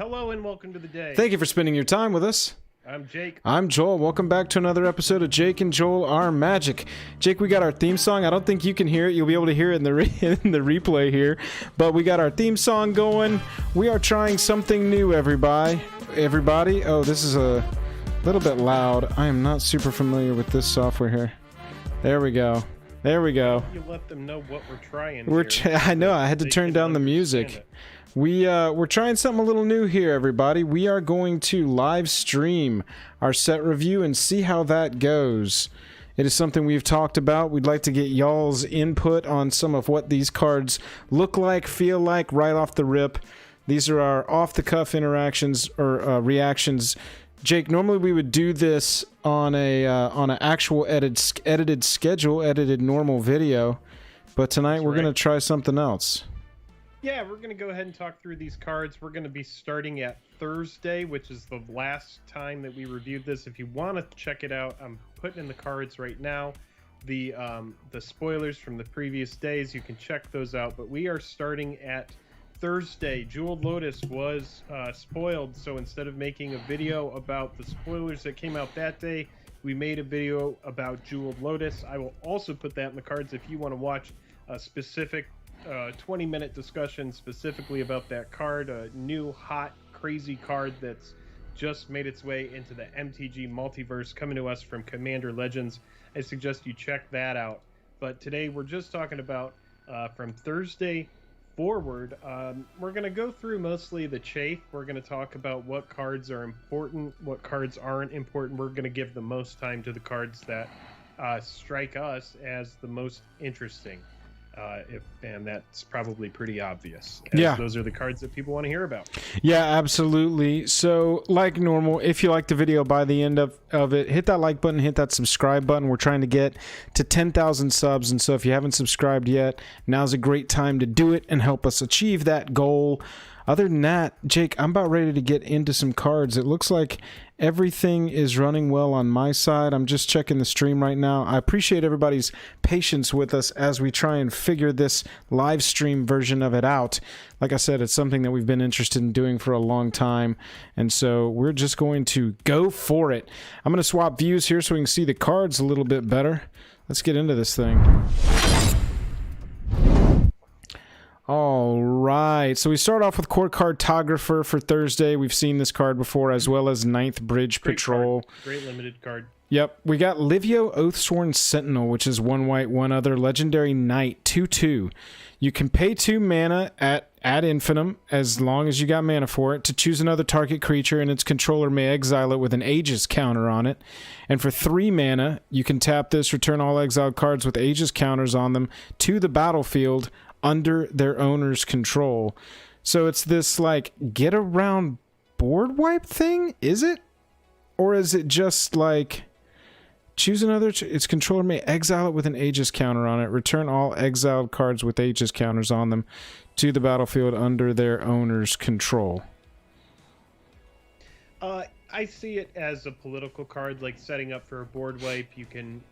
Hello and welcome to the day. Thank you for spending your time with us. I'm Jake. I'm Joel. Welcome back to another episode of Jake and Joel Are Magic. Jake, we got our theme song. I don't think you can hear it. You'll be able to hear it in the in the replay here. But we got our theme song going. We are trying something new, everybody. Oh, this is a little bit loud. I am not super familiar with this software here. There we go. There we go. You let them know what we're trying. I know. I had to turn down the music. We're trying something a little new here, everybody. We are going to live stream our set review and see how that goes. It is something we've talked about. We'd like to get y'all's input on some of what these cards look like, feel like, right off the rip. These are our off-the-cuff interactions or reactions. Jake, normally we would do this on an actual edited schedule, edited normal video, but tonight we're going to try something else. Yeah, we're going to go ahead and talk through these cards. We're going to be starting at Thursday, which is the last time that we reviewed this. If you want to check it out, I'm putting in the cards right now. The spoilers from the previous days, you can check those out. But we are starting at Thursday. Jeweled Lotus was spoiled, so instead of making a video about the spoilers that came out that day, we made a video about Jeweled Lotus. I will also put that in the cards if you want to watch a specific 20-minute discussion specifically about that card, a new, hot, crazy card that's just made its way into the MTG Multiverse, coming to us from Commander Legends. I suggest you check that out. But today we're just talking about from Thursday forward. We're going to go through mostly the chafe. We're going to talk about what cards are important, what cards aren't important. We're going to give the most time to the cards that strike us as the most interesting. And that's probably pretty obvious. Yeah. Those are the cards that people want to hear about. Yeah, absolutely. So, like normal, if you like the video by the end of it, hit that like button, hit that subscribe button. We're trying to get to 10,000 subs, and so if you haven't subscribed yet, now's a great time to do it and help us achieve that goal. Other than that, Jake, I'm about ready to get into some cards. It looks like everything is running well on my side. I'm just checking the stream right now. I appreciate everybody's patience with us as we try and figure this live stream version of it out. Like I said, it's something that we've been interested in doing for a long time, and so we're just going to go for it. I'm going to swap views here so we can see the cards a little bit better. Let's get into this thing. All right, so we start off with Cartographer for Thursday. We've seen this card before, as well as Ninth Bridge Patrol. Great limited card. Yep, we got Livio Oathsworn Sentinel, which is 1 white, 1 other, legendary knight, 2/2. You can pay 2 mana at ad infinitum, as long as you got mana for it, to choose another target creature, and its controller may exile it with an Aegis counter on it. And for 3 mana, you can tap this, return all exiled cards with Aegis counters on them to the battlefield under their owner's control. So it's this like get around board wipe thing, is it? Or is it just like choose another its controller may exile it with an Aegis counter on it, return all exiled cards with Aegis counters on them to the battlefield under their owner's control? I see it as a political card, like setting up for a board wipe. You can,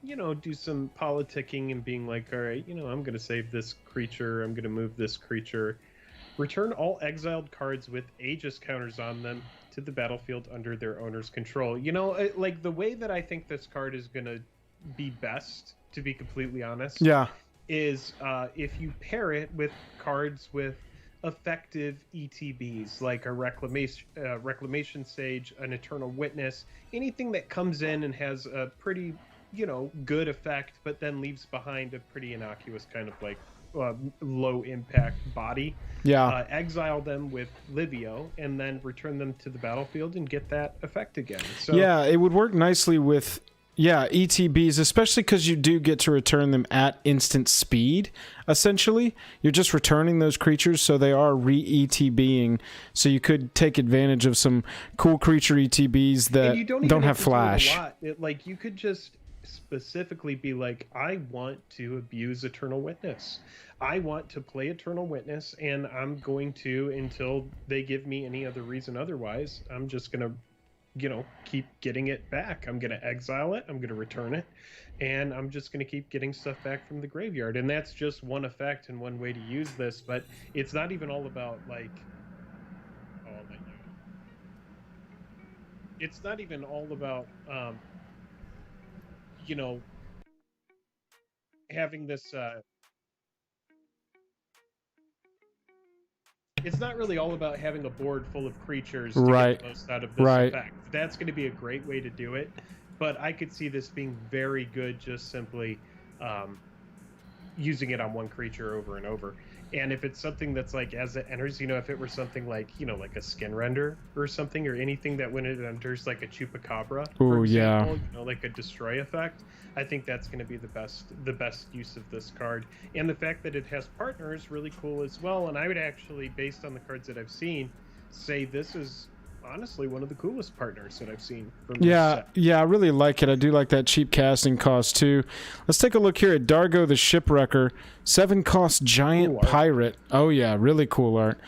you know, do some politicking and being like, all right, you know, I'm going to save this creature, I'm going to move this creature. Return all exiled cards with Aegis counters on them to the battlefield under their owner's control. You know, like the way that I think this card is going to be best, to be completely honest, is if you pair it with cards with effective ETBs, like a Reclamation Sage, an Eternal Witness, anything that comes in and has a pretty, you know, good effect, but then leaves behind a pretty innocuous kind of like low impact body. Exile them with Livio and then return them to the battlefield and get that effect again. So yeah, it would work nicely with ETBs, especially because you do get to return them at instant speed. Essentially, you're just returning those creatures, so they are re-ETBing. So you could take advantage of some cool creature ETBs that don't have flash. Like you could just specifically be like, I want to abuse Eternal Witness. I want to play Eternal Witness, and I'm going to, until they give me any other reason otherwise, I'm just going to, you know, keep getting it back. I'm going to exile it, I'm going to return it, and I'm just going to keep getting stuff back from the graveyard. And that's just one effect and one way to use this, but it's not even all about like, oh it's not even all about you know, having this it's not really all about having a board full of creatures to Right. get the most out of this Right. effect. That's going to be a great way to do it, but I could see this being very good just simply using it on one creature over and over. And if it's something that's like, as it enters, you know, if it were something like, you know, like a skin render or something, or anything that when it enters, like a chupacabra, for Ooh, yeah. example, you know, like a destroy effect, I think that's going to be the best use of this card. And the fact that it has partner is really cool as well. And I would actually, based on the cards that I've seen, say this is honestly one of the coolest partners that I've seen from this set. Yeah, I really like it. I do like that cheap casting cost too. Let's take a look here at Dargo the Shipwrecker. 7 cost giant Cool art. pirate. Oh yeah, really cool art.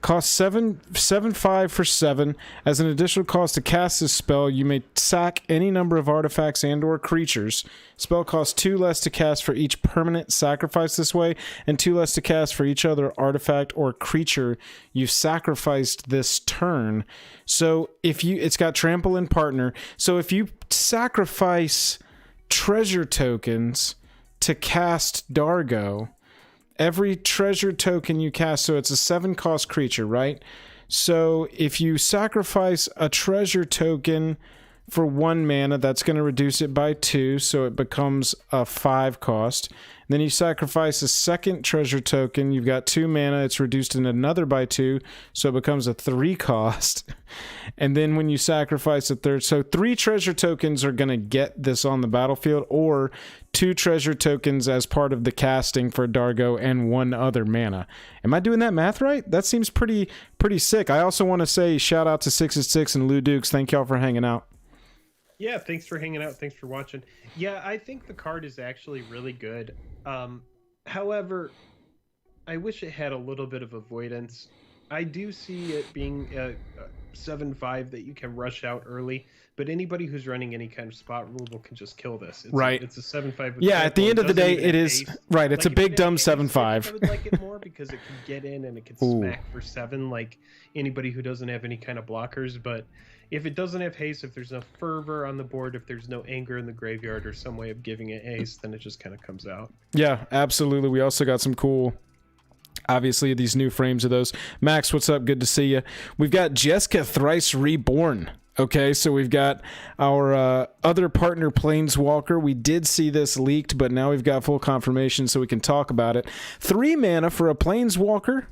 Costs 7/5 for 7. As an additional cost to cast this spell, you may sack any number of artifacts and or creatures. Spell costs 2 less to cast for each permanent sacrificed this way, and 2 less to cast for each other artifact or creature you've sacrificed this turn. So if you, it's got trample and partner. So if you sacrifice treasure tokens to cast Dargo, every treasure token you cast, so it's a 7 cost creature, right? So if you sacrifice a treasure token for 1 mana, that's going to reduce it by 2, so it becomes a 5 cost. Then you sacrifice a second treasure token, you've got 2 mana, it's reduced in another by 2, so it becomes a 3 cost. And then when you sacrifice a third, so 3 treasure tokens are going to get this on the battlefield, or 2 treasure tokens as part of the casting for Dargo and 1 other mana. Am I doing that math right? That seems pretty sick. I also want to say shout out to 666 and Lou Dukes. Thank y'all for hanging out. Yeah, thanks for hanging out. Thanks for watching. Yeah, I think the card is actually really good. However, I wish it had a little bit of avoidance. I do see it being a 7/5 that you can rush out early, but anybody who's running any kind of spot removal can just kill this. Right. It's a 7/5. Yeah, at the end of the day, it is right. It's a big dumb 7/5. I would like it more because it can get in and it can smack for 7, like anybody who doesn't have any kind of blockers. But if it doesn't have haste, if there's no fervor on the board, if there's no anger in the graveyard or some way of giving it haste, then it just kind of comes out. Yeah, absolutely. We also got some cool, obviously, these new frames of those. Max, what's up? Good to see you. We've got Jessica Thrice Reborn. Okay, so we've got our other partner, Planeswalker. We did see this leaked, but now we've got full confirmation, so we can talk about it. 3 mana for a Planeswalker.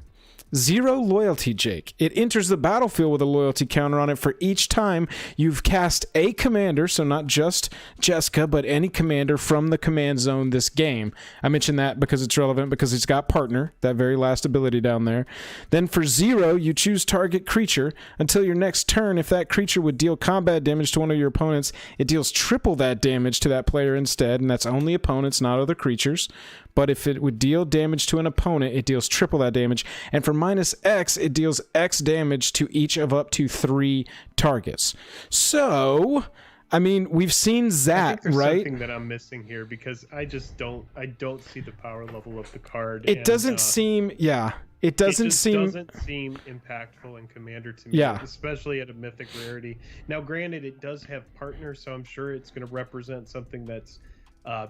0 loyalty, Jake. It enters the battlefield with a loyalty counter on it for each time you've cast a commander, so not just Jessica, but any commander from the command zone this game. I mentioned that because it's relevant, because it's got partner, that very last ability down there. Then for 0, you choose target creature. Until your next turn, if that creature would deal combat damage to one of your opponents, it deals triple that damage to that player instead, and that's only opponents, not other creatures. But if it would deal damage to an opponent, it deals triple that damage. And for -X, it deals X damage to each of up to 3 targets. So, I mean, we've seen that, right? Something that I'm missing here, because I don't see the power level of the card. It doesn't seem, yeah. It doesn't seem impactful in Commander to me, yeah, especially at a mythic rarity. Now, granted, it does have partner, so I'm sure it's going to represent something that's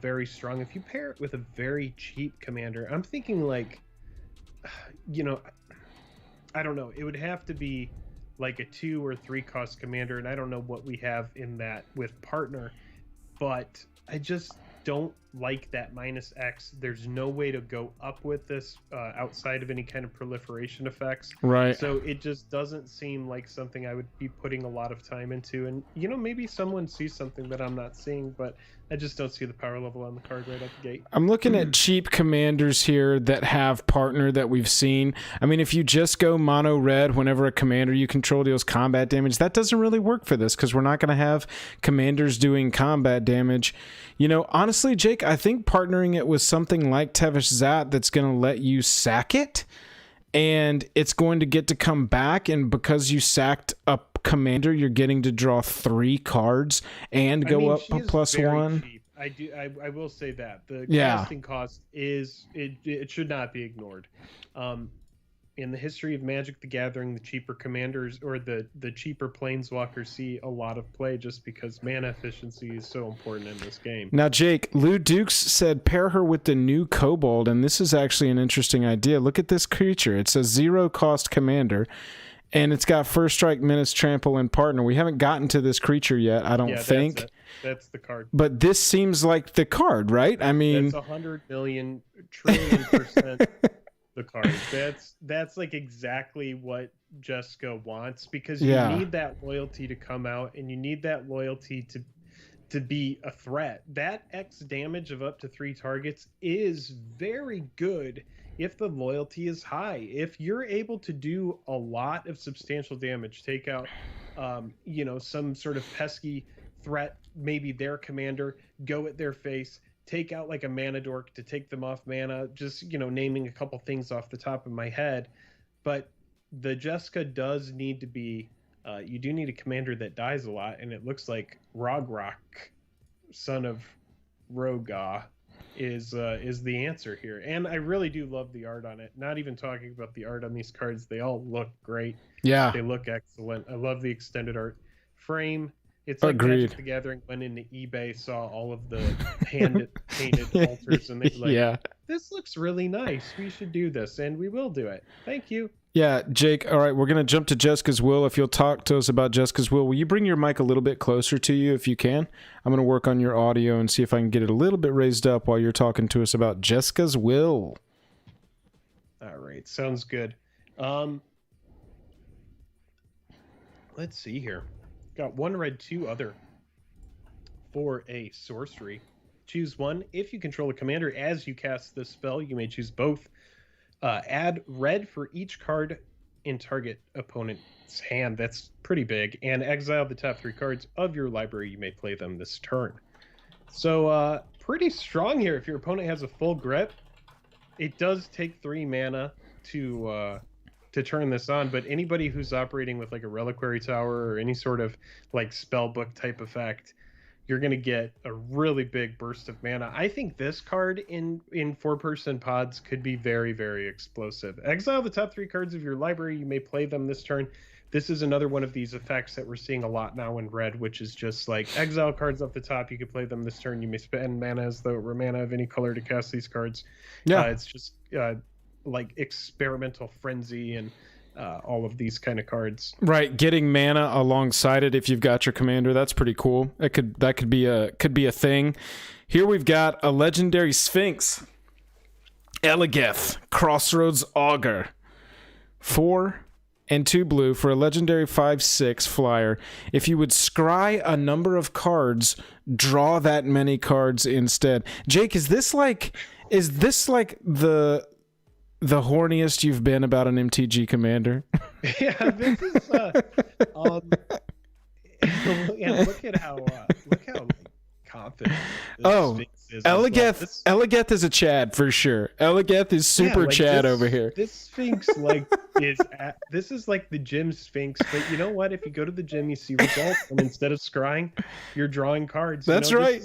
very strong. If you pair it with a very cheap commander, I'm thinking like, you know, I don't know. It would have to be like a 2 or 3 cost commander, and I don't know what we have in that with partner, but I just don't like that -X. There's no way to go up with this outside of any kind of proliferation effects. Right. So it just doesn't seem like something I would be putting a lot of time into. And, you know, maybe someone sees something that I'm not seeing, but I just don't see the power level on the card right out the gate. I'm looking at cheap commanders here that have partner that we've seen. I mean, if you just go mono red whenever a commander you control deals combat damage, that doesn't really work for this, because we're not going to have commanders doing combat damage. You know, honestly, Jake, I think partnering it with something like Tevish Zat that's going to let you sack it, and it's going to get to come back, and because you sacked a commander, you're getting to draw 3 cards and go up a +1. Cheap. I will say that the casting cost is it should not be ignored. in the history of Magic the Gathering, the cheaper commanders or the cheaper planeswalkers see a lot of play just because mana efficiency is so important in this game. Now, Jake, Lou Dukes said pair her with the new Kobold, and this is actually an interesting idea. Look at this creature. It's a 0-cost commander, and it's got First Strike, Menace, Trample, and Partner. We haven't gotten to this creature yet, I don't think. That's the card. But this seems like the card, right? I mean... That's 100 million trillion percent the card. That's like exactly what Jessica wants, because you need that loyalty to come out, and you need that loyalty to be a threat. That X damage of up to 3 targets is very good if the loyalty is high. If you're able to do a lot of substantial damage, take out some sort of pesky threat, maybe their commander, go at their face, take out like a mana dork to take them off mana, just naming a couple things off the top of my head. But the Jessica does need to be you do need a commander that dies a lot, and it looks like Rogrok, son of Roga, is the answer here. And I really do love the art on it. Not even talking about the art on these cards, they all look great. Yeah, they look excellent. I love the extended art frame. It's like Magic the Gathering went into eBay, saw all of the hand-painted altars, and they were like, this looks really nice. We should do this, and we will do it. Thank you. Yeah, Jake, all right, we're going to jump to Jessica's Will. If you'll talk to us about Jessica's Will, will you bring your mic a little bit closer to you if you can? I'm going to work on your audio and see if I can get it a little bit raised up while you're talking to us about Jessica's Will. All right, sounds good. Let's see here. Got 1 red, 2 other for a sorcery. Choose one. If you control a commander as you cast this spell, you may choose both. Add red for each card in target opponent's hand. That's pretty big. And exile the top 3 cards of your library. You may play them this turn. So pretty strong here. If your opponent has a full grip, it does take 3 mana to turn this on, but anybody who's operating with like a reliquary tower or any sort of like spell book type effect, you're going to get a really big burst of mana. I think this card in 4-person pods could be very, very explosive. Exile the top 3 cards of your library. You may play them this turn. This is another one of these effects that we're seeing a lot now in red, which is just like exile cards off the top. You can play them this turn. You may spend mana as though it were mana of any color to cast these cards. Yeah, it's just like experimental frenzy and all of these kind of cards. Right, getting mana alongside it if you've got your commander, that's pretty cool. That could be a thing. Here we've got a legendary Sphinx, Eligeth, Crossroads Augur, 4 and 2 blue for a legendary 5/6 flyer. If you would scry a number of cards, draw that many cards instead. Jake, is this like the horniest you've been about an MTG commander? Yeah, this is yeah, look how confident this Sphinx is. Eligeth is a Chad for sure. Eligeth is super Chad over here. This Sphinx this is like the gym Sphinx, but you know what? If you go to the gym, you see results, and instead of scrying, you're drawing cards. That's right.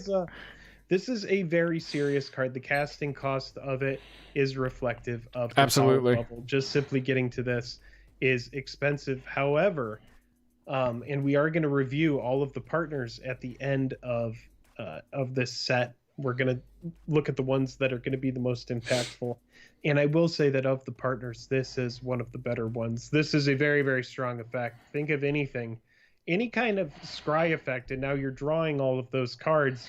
This is a very serious card. The casting cost of it is reflective of the absolutely power level. Just simply getting to this is expensive. However, and we are going to review all of the partners at the end of this set. We're going to look at the ones that are going to be the most impactful. And I will say that of the partners, this is one of the better ones. This is a very, very strong effect. Think of any kind of scry effect, and now you're drawing all of those cards,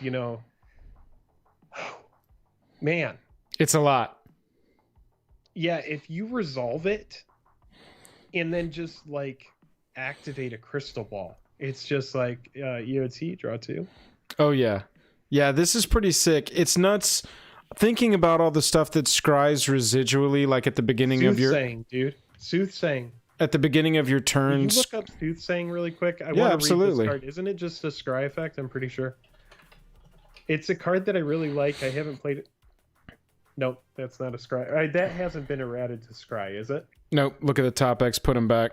man, it's a lot. Yeah, if you resolve it and then just like activate a crystal ball, it's just like EOT, draw 2. Oh yeah, this is pretty sick. It's nuts thinking about all the stuff that scries residually, like at the beginning of your soothsaying at the beginning of your turns. Can you look up soothsaying really quick? I want to absolutely. read this card. Isn't it just a scry effect? I'm pretty sure. It's a card that I really like. I haven't played it. Nope, that's not a scry. That hasn't been errated to scry, is it? Nope. Look at the top X. Put him back.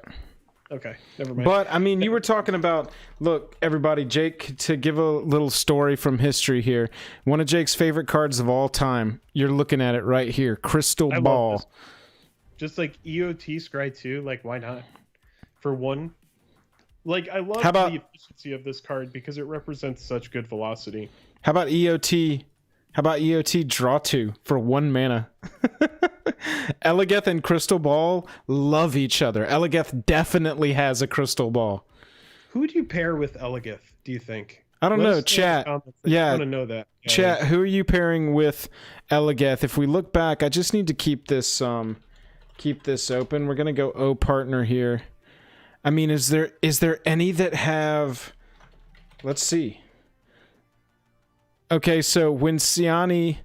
Okay, never mind. But, I mean, you were talking about... Look, everybody, Jake, to give a little story from history here. One of Jake's favorite cards of all time. You're looking at it right here. Crystal Ball. Just like EOT Scry 2, like why not? For one. Like I love the efficiency of this card because it represents such good velocity. How about EOT? How about EOT draw 2 for 1 mana? Elegeth and Crystal Ball love each other. Elegeth definitely has a Crystal Ball. Who would you pair with Elegeth, do you think? I don't know. Chat. Yeah. I want to know that. Yeah, Chat, yeah. Who are you pairing with Elegeth? If we look back, I just need to keep this open. We're going to go O partner here. I mean, is there any that have... Let's see. Okay, so when Siani...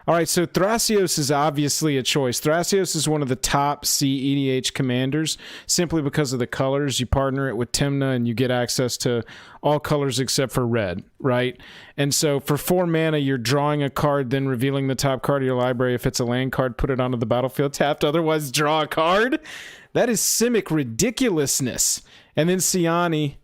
All right, so Thracios is obviously a choice. Thracios is one of the top CEDH commanders simply because of the colors. You partner it with Tymna and you get access to all colors except for red, right? And so for 4 mana, you're drawing a card, then revealing the top card of your library. If it's a land card, put it onto the battlefield tapped. Otherwise, draw a card. That is Simic ridiculousness. And then Siani,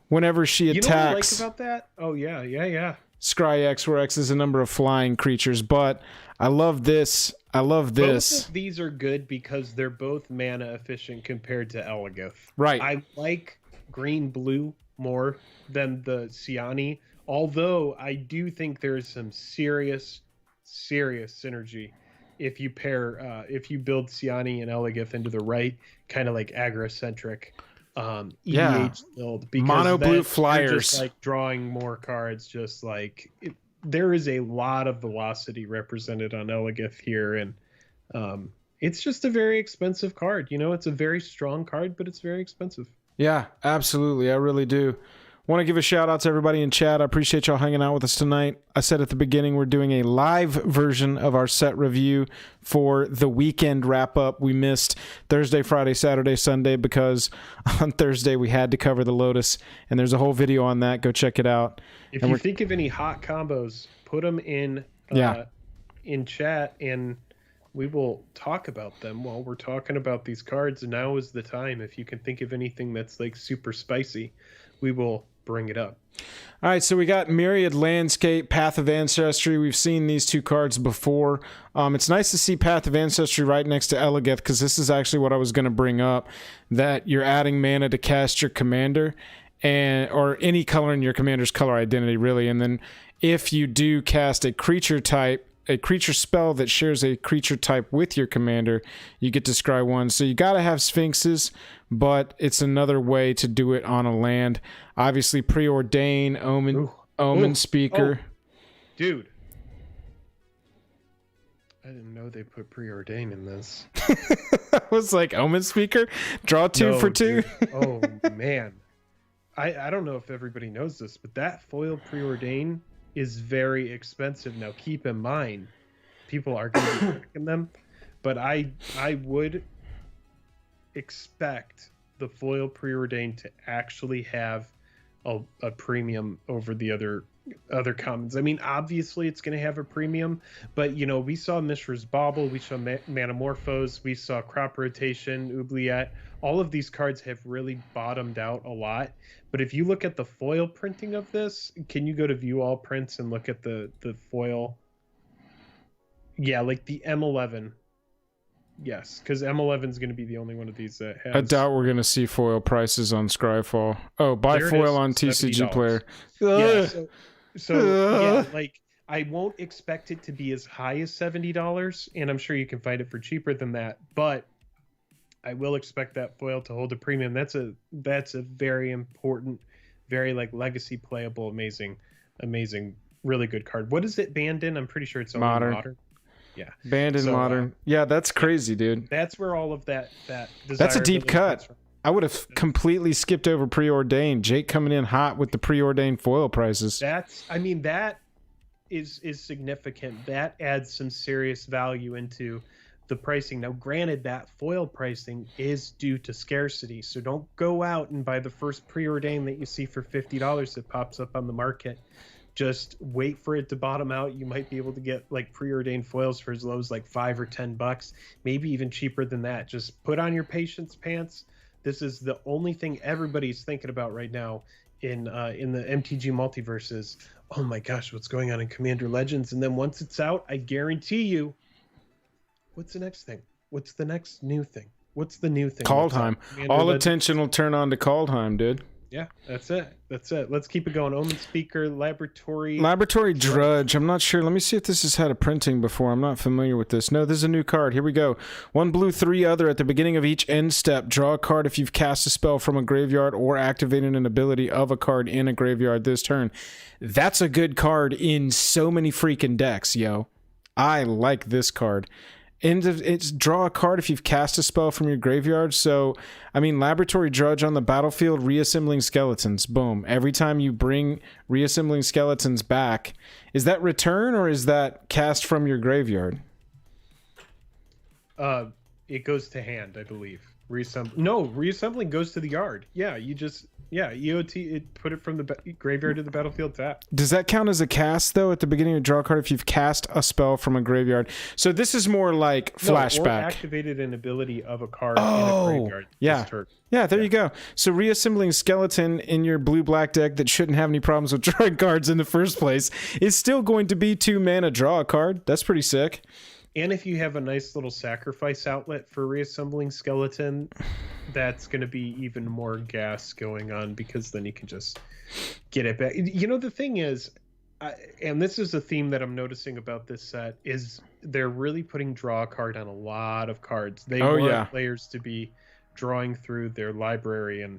whenever she attacks... You know what I like about that? Oh, yeah. Scry X, where X is a number of flying creatures, but I love this. Both of these are good because they're both mana efficient compared to Elegeth. Right. I like green-blue more than the Siani, although I do think there's some serious synergy if you build Siani and Elegeth into the right, kind of like aggro-centric EDH build, because mono blue flyers, just like drawing more cards. Just like there is a lot of velocity represented on Elegeth here, and it's just a very expensive card. You know, it's a very strong card, but it's very expensive. Yeah, absolutely. I really do. Want to give a shout out to everybody in chat. I appreciate y'all hanging out with us tonight. I said at the beginning we're doing a live version of our set review for the weekend wrap up. We missed Thursday, Friday, Saturday, Sunday because on Thursday we had to cover the Lotus, and there's a whole video on that. Go check it out. If you think of any hot combos, put them in chat, and we will talk about them while we're talking about these cards. And now is the time. If you can think of anything that's like super spicy, we will bring it up. All right, so we got Myriad Landscape, Path of Ancestry. We've seen these two cards before. It's nice to see Path of Ancestry right next to Elegeth, because this is actually what I was going to bring up, that you're adding mana to cast your commander, or any color in your commander's color identity, really. And then if you do cast a creature spell that shares a creature type with your commander, you get to scry 1. So you got to have Sphinxes, but it's another way to do it on a land. Obviously, Preordain, Omen Speaker. Oh, dude. I didn't know they put Preordain in this. I was like, Omen Speaker? Draw 2 for 2? Oh, man. I don't know if everybody knows this, but that foil Preordain is very expensive. Now, keep in mind, people are going to be picking them, but I would expect the foil Preordain to actually have a premium over the other commons. I mean, obviously it's going to have a premium, but you know, we saw Mishra's Bauble, we saw Manamorphose, we saw Crop Rotation, Oubliette. All of these cards have really bottomed out a lot. But if you look at the foil printing of this, can you go to view all prints and look at the foil? Yeah, like the M11. Yes, because M11 is going to be the only one of these that has... I doubt we're going to see foil prices on Scryfall. Oh, buy foil on TCG Player. Yeah, yeah, like I won't expect it to be as high as $70, and I'm sure you can find it for cheaper than that, but I will expect that foil to hold a premium. That's a very important, very like legacy playable, amazing, really good card. What is it banned in? I'm pretty sure it's only modern. Yeah, banned in modern. Yeah, that's crazy, dude. That's where all of that that's a deep cut. I would have completely skipped over Preordained. Jake coming in hot with the Preordained foil prices. That is significant. That adds some serious value into the pricing. Now, granted, that foil pricing is due to scarcity, so don't go out and buy the first Preordain that you see for $50 that pops up on the market. Just wait for it to bottom out. You might be able to get like Preordained foils for as low as like $5 or $10, maybe even cheaper than that. Just put on your patience pants. This is the only thing everybody's thinking about right now in the MTG multiverses. Oh my gosh, what's going on in Commander Legends? And then once it's out, I guarantee you, what's the next thing? what's the next new thing? What's the new thing? Kaldheim. All attention will turn on to Kaldheim, dude. Yeah, that's it. Let's keep it going. Omen Speaker, Laboratory Drudge. I'm not sure. Let me see if this has had a printing before. I'm not familiar with this. No, this is a new card. Here we go. 1 blue, 3 other. At the beginning of each end step, draw a card if you've cast a spell from a graveyard or activated an ability of a card in a graveyard this turn. That's a good card in so many freaking decks, yo. I like this card. And it's draw a card if you've cast a spell from your graveyard. So, I mean, Laboratory Drudge on the battlefield, reassembling skeletons. Boom. Every time you bring reassembling skeletons back, is that return or is that cast from your graveyard? It goes to hand, I believe. Reassembling goes to the yard. Yeah, EOT, put it from the graveyard to the battlefield tap. Does that count as a cast, though, at the beginning of draw a card if you've cast a spell from a graveyard? So this is more like flashback. Or activated an ability of a card in a graveyard. Yeah. Yeah, there you go. So reassembling skeleton in your blue-black deck that shouldn't have any problems with drawing cards in the first place is still going to be 2 mana draw a card. That's pretty sick. And if you have a nice little sacrifice outlet for reassembling skeleton, that's going to be even more gas going on because then you can just get it back. You know, the thing is, and this is a theme that I'm noticing about this set, is they're really putting draw a card on a lot of cards. They want players to be drawing through their library, and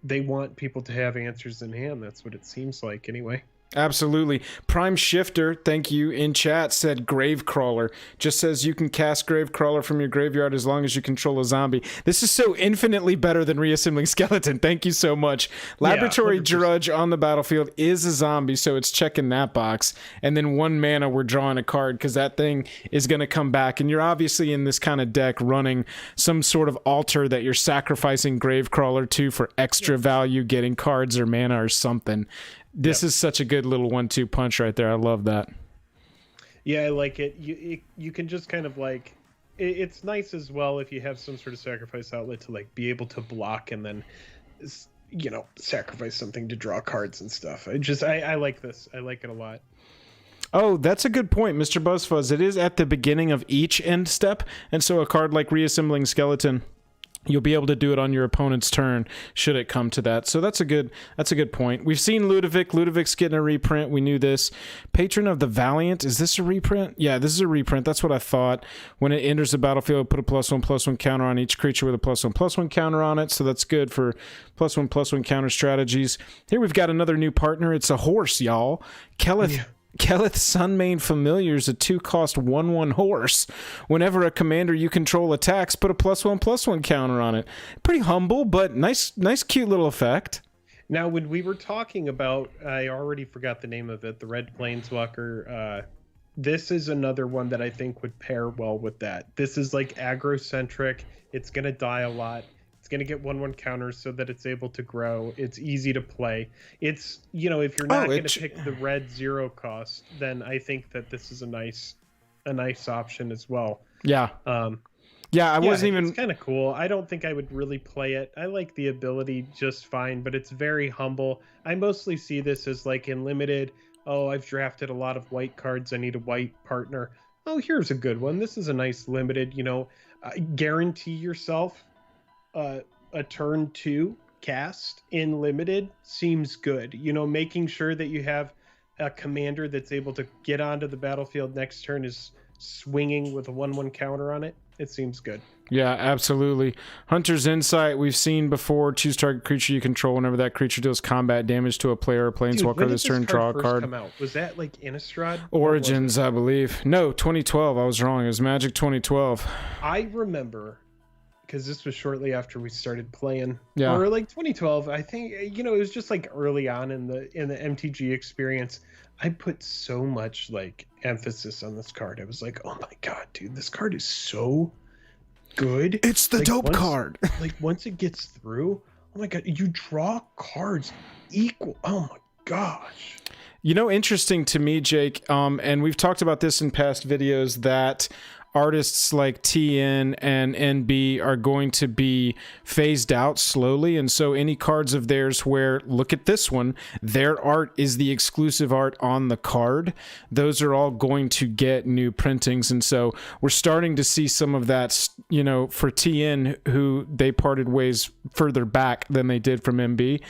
they want people to have answers in hand. That's what it seems like anyway. Absolutely. Prime Shifter, thank you, in chat said Gravecrawler. Just says you can cast Gravecrawler from your graveyard as long as you control a zombie. This is so infinitely better than reassembling skeleton. Thank you so much. Laboratory Drudge on the battlefield is a zombie, so it's checking that box. And then 1 mana, we're drawing a card because that thing is going to come back. And you're obviously in this kind of deck running some sort of altar that you're sacrificing Gravecrawler to for extra value, getting cards or mana or something. This is such a good little 1-2 punch right there. I love that. Yeah, I like it. You can just kind of like... It's nice as well if you have some sort of sacrifice outlet to like be able to block and then, you know, sacrifice something to draw cards and stuff. I like this. I like it a lot. Oh, that's a good point, Mr. Buzzfuzz. It is at the beginning of each end step, and so a card like Reassembling Skeleton, you'll be able to do it on your opponent's turn should it come to that. So that's a good point. We've seen Ludovic. Ludovic's getting a reprint. We knew this. Patron of the Valiant. Is this a reprint? Yeah, this is a reprint. That's what I thought. When it enters the battlefield, put a +1/+1 counter on each creature with a +1/+1 counter on it. So that's good for +1/+1 counter strategies. Here we've got another new partner. It's a horse, y'all. Kelith Sunmane Familiar is a 2-cost 1/1 horse. Whenever a commander you control attacks, put a +1/+1 counter on it. Pretty humble, but nice cute little effect. Now, when we were talking about, I already forgot the name of it, the Red Planeswalker, this is another one that I think would pair well with that. This is like aggro-centric. It's going to die a lot. It's going to get 1/1 counters so that it's able to grow. It's easy to play. It's, you know, if you're not going to pick the red 0 cost, then I think that this is a nice option as well. Yeah. I wasn't even... It's kind of cool. I don't think I would really play it. I like the ability just fine, but it's very humble. I mostly see this as like in limited, oh, I've drafted a lot of white cards. I need a white partner. Oh, here's a good one. This is a nice limited, you know, guarantee yourself a turn 2 cast in limited seems good. You know, making sure that you have a commander that's able to get onto the battlefield next turn is swinging with a 1/1 counter on it. It seems good. Yeah, absolutely. Hunter's Insight, we've seen before. Choose target creature you control. Whenever that creature deals combat damage to a player or planeswalker this turn, draw a card. Come out? Was that like Innistrad? Origins, I believe. No, 2012. I was wrong. It was Magic 2012. I remember, because this was shortly after we started playing, or like 2012. I think, you know, it was just like early on in the MTG experience. I put so much like emphasis on this card. I was like, oh my god, dude, this card is so good. It's the dope card. Like once it gets through, oh my god, you draw cards equal. Oh my gosh. You know, interesting to me, Jake, and we've talked about this in past videos, that artists like TN and NB are going to be phased out slowly. And so any cards of theirs where, look at this one, their art is the exclusive art on the card, those are all going to get new printings. And so we're starting to see some of that, you know, for TN, who they parted ways further back than they did from MB.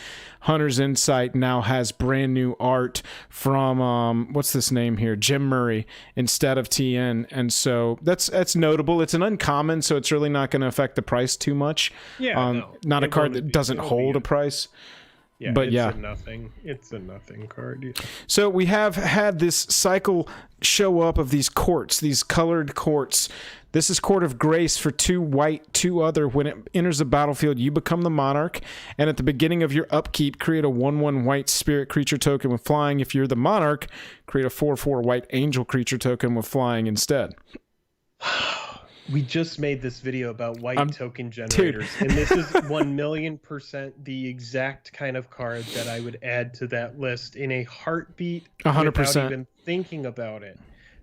Hunter's Insight now has brand new art from what's this name here, Jim Murray, instead of TN, and so that's notable. It's an uncommon, so it's really not going to affect the price too much. Yeah, not a card that doesn't hold a price. Yeah, but it's a nothing card. Yeah. So we have had this cycle show up of these courts, these colored courts. This is Court of Grace for 2 white, 2 other. When it enters the battlefield, you become the Monarch, and at the beginning of your upkeep, create a 1/1 white spirit creature token with flying. If you're the Monarch, create a 4/4 white angel creature token with flying instead. We just made this video about white token generators, and this is 1,000,000% the exact kind of card that I would add to that list in a heartbeat, 100%, without even thinking about it.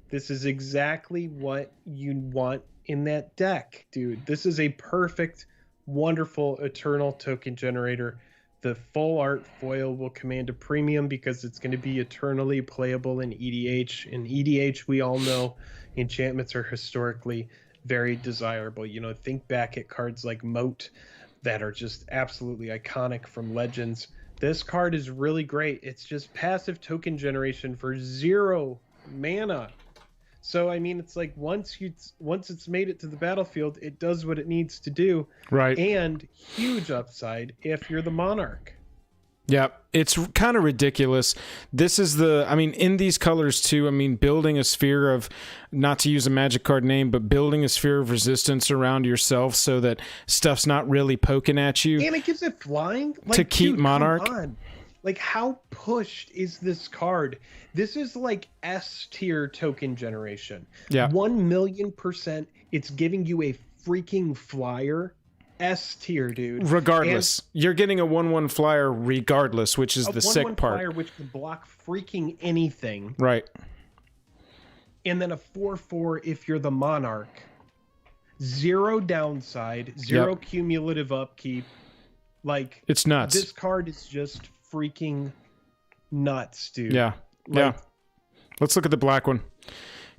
This is exactly what you want in that deck, dude. This is a perfect, wonderful, eternal token generator. The full art foil will command a premium because it's going to be eternally playable in EDH. In EDH, we all know enchantments are historically very desirable. You know, think back at cards like Moat that are just absolutely iconic from Legends. This card is really great. It's just passive token generation for 0 mana. So, I mean, it's like once it's made it to the battlefield, it does what it needs to do. Right. And huge upside if you're the Monarch. Yeah, it's kind of ridiculous. This is in these colors too, building a sphere of, not to use a Magic card name, but building a sphere of resistance around yourself so that stuff's not really poking at you. And it gives it flying. Like, to keep Monarch. Come on. Like, how pushed is this card? This is like S tier token generation. Yeah. 1,000,000%. It's giving you a freaking flyer. S tier, dude. Regardless. You're getting a 1/1 flyer regardless, which is the sick part. Flyer which can block freaking anything. Right. And then a 4/4 if you're the Monarch. 0 downside, 0 cumulative upkeep. Like, it's nuts. This card is just freaking nuts, dude. Yeah. Like, Let's look at the black one.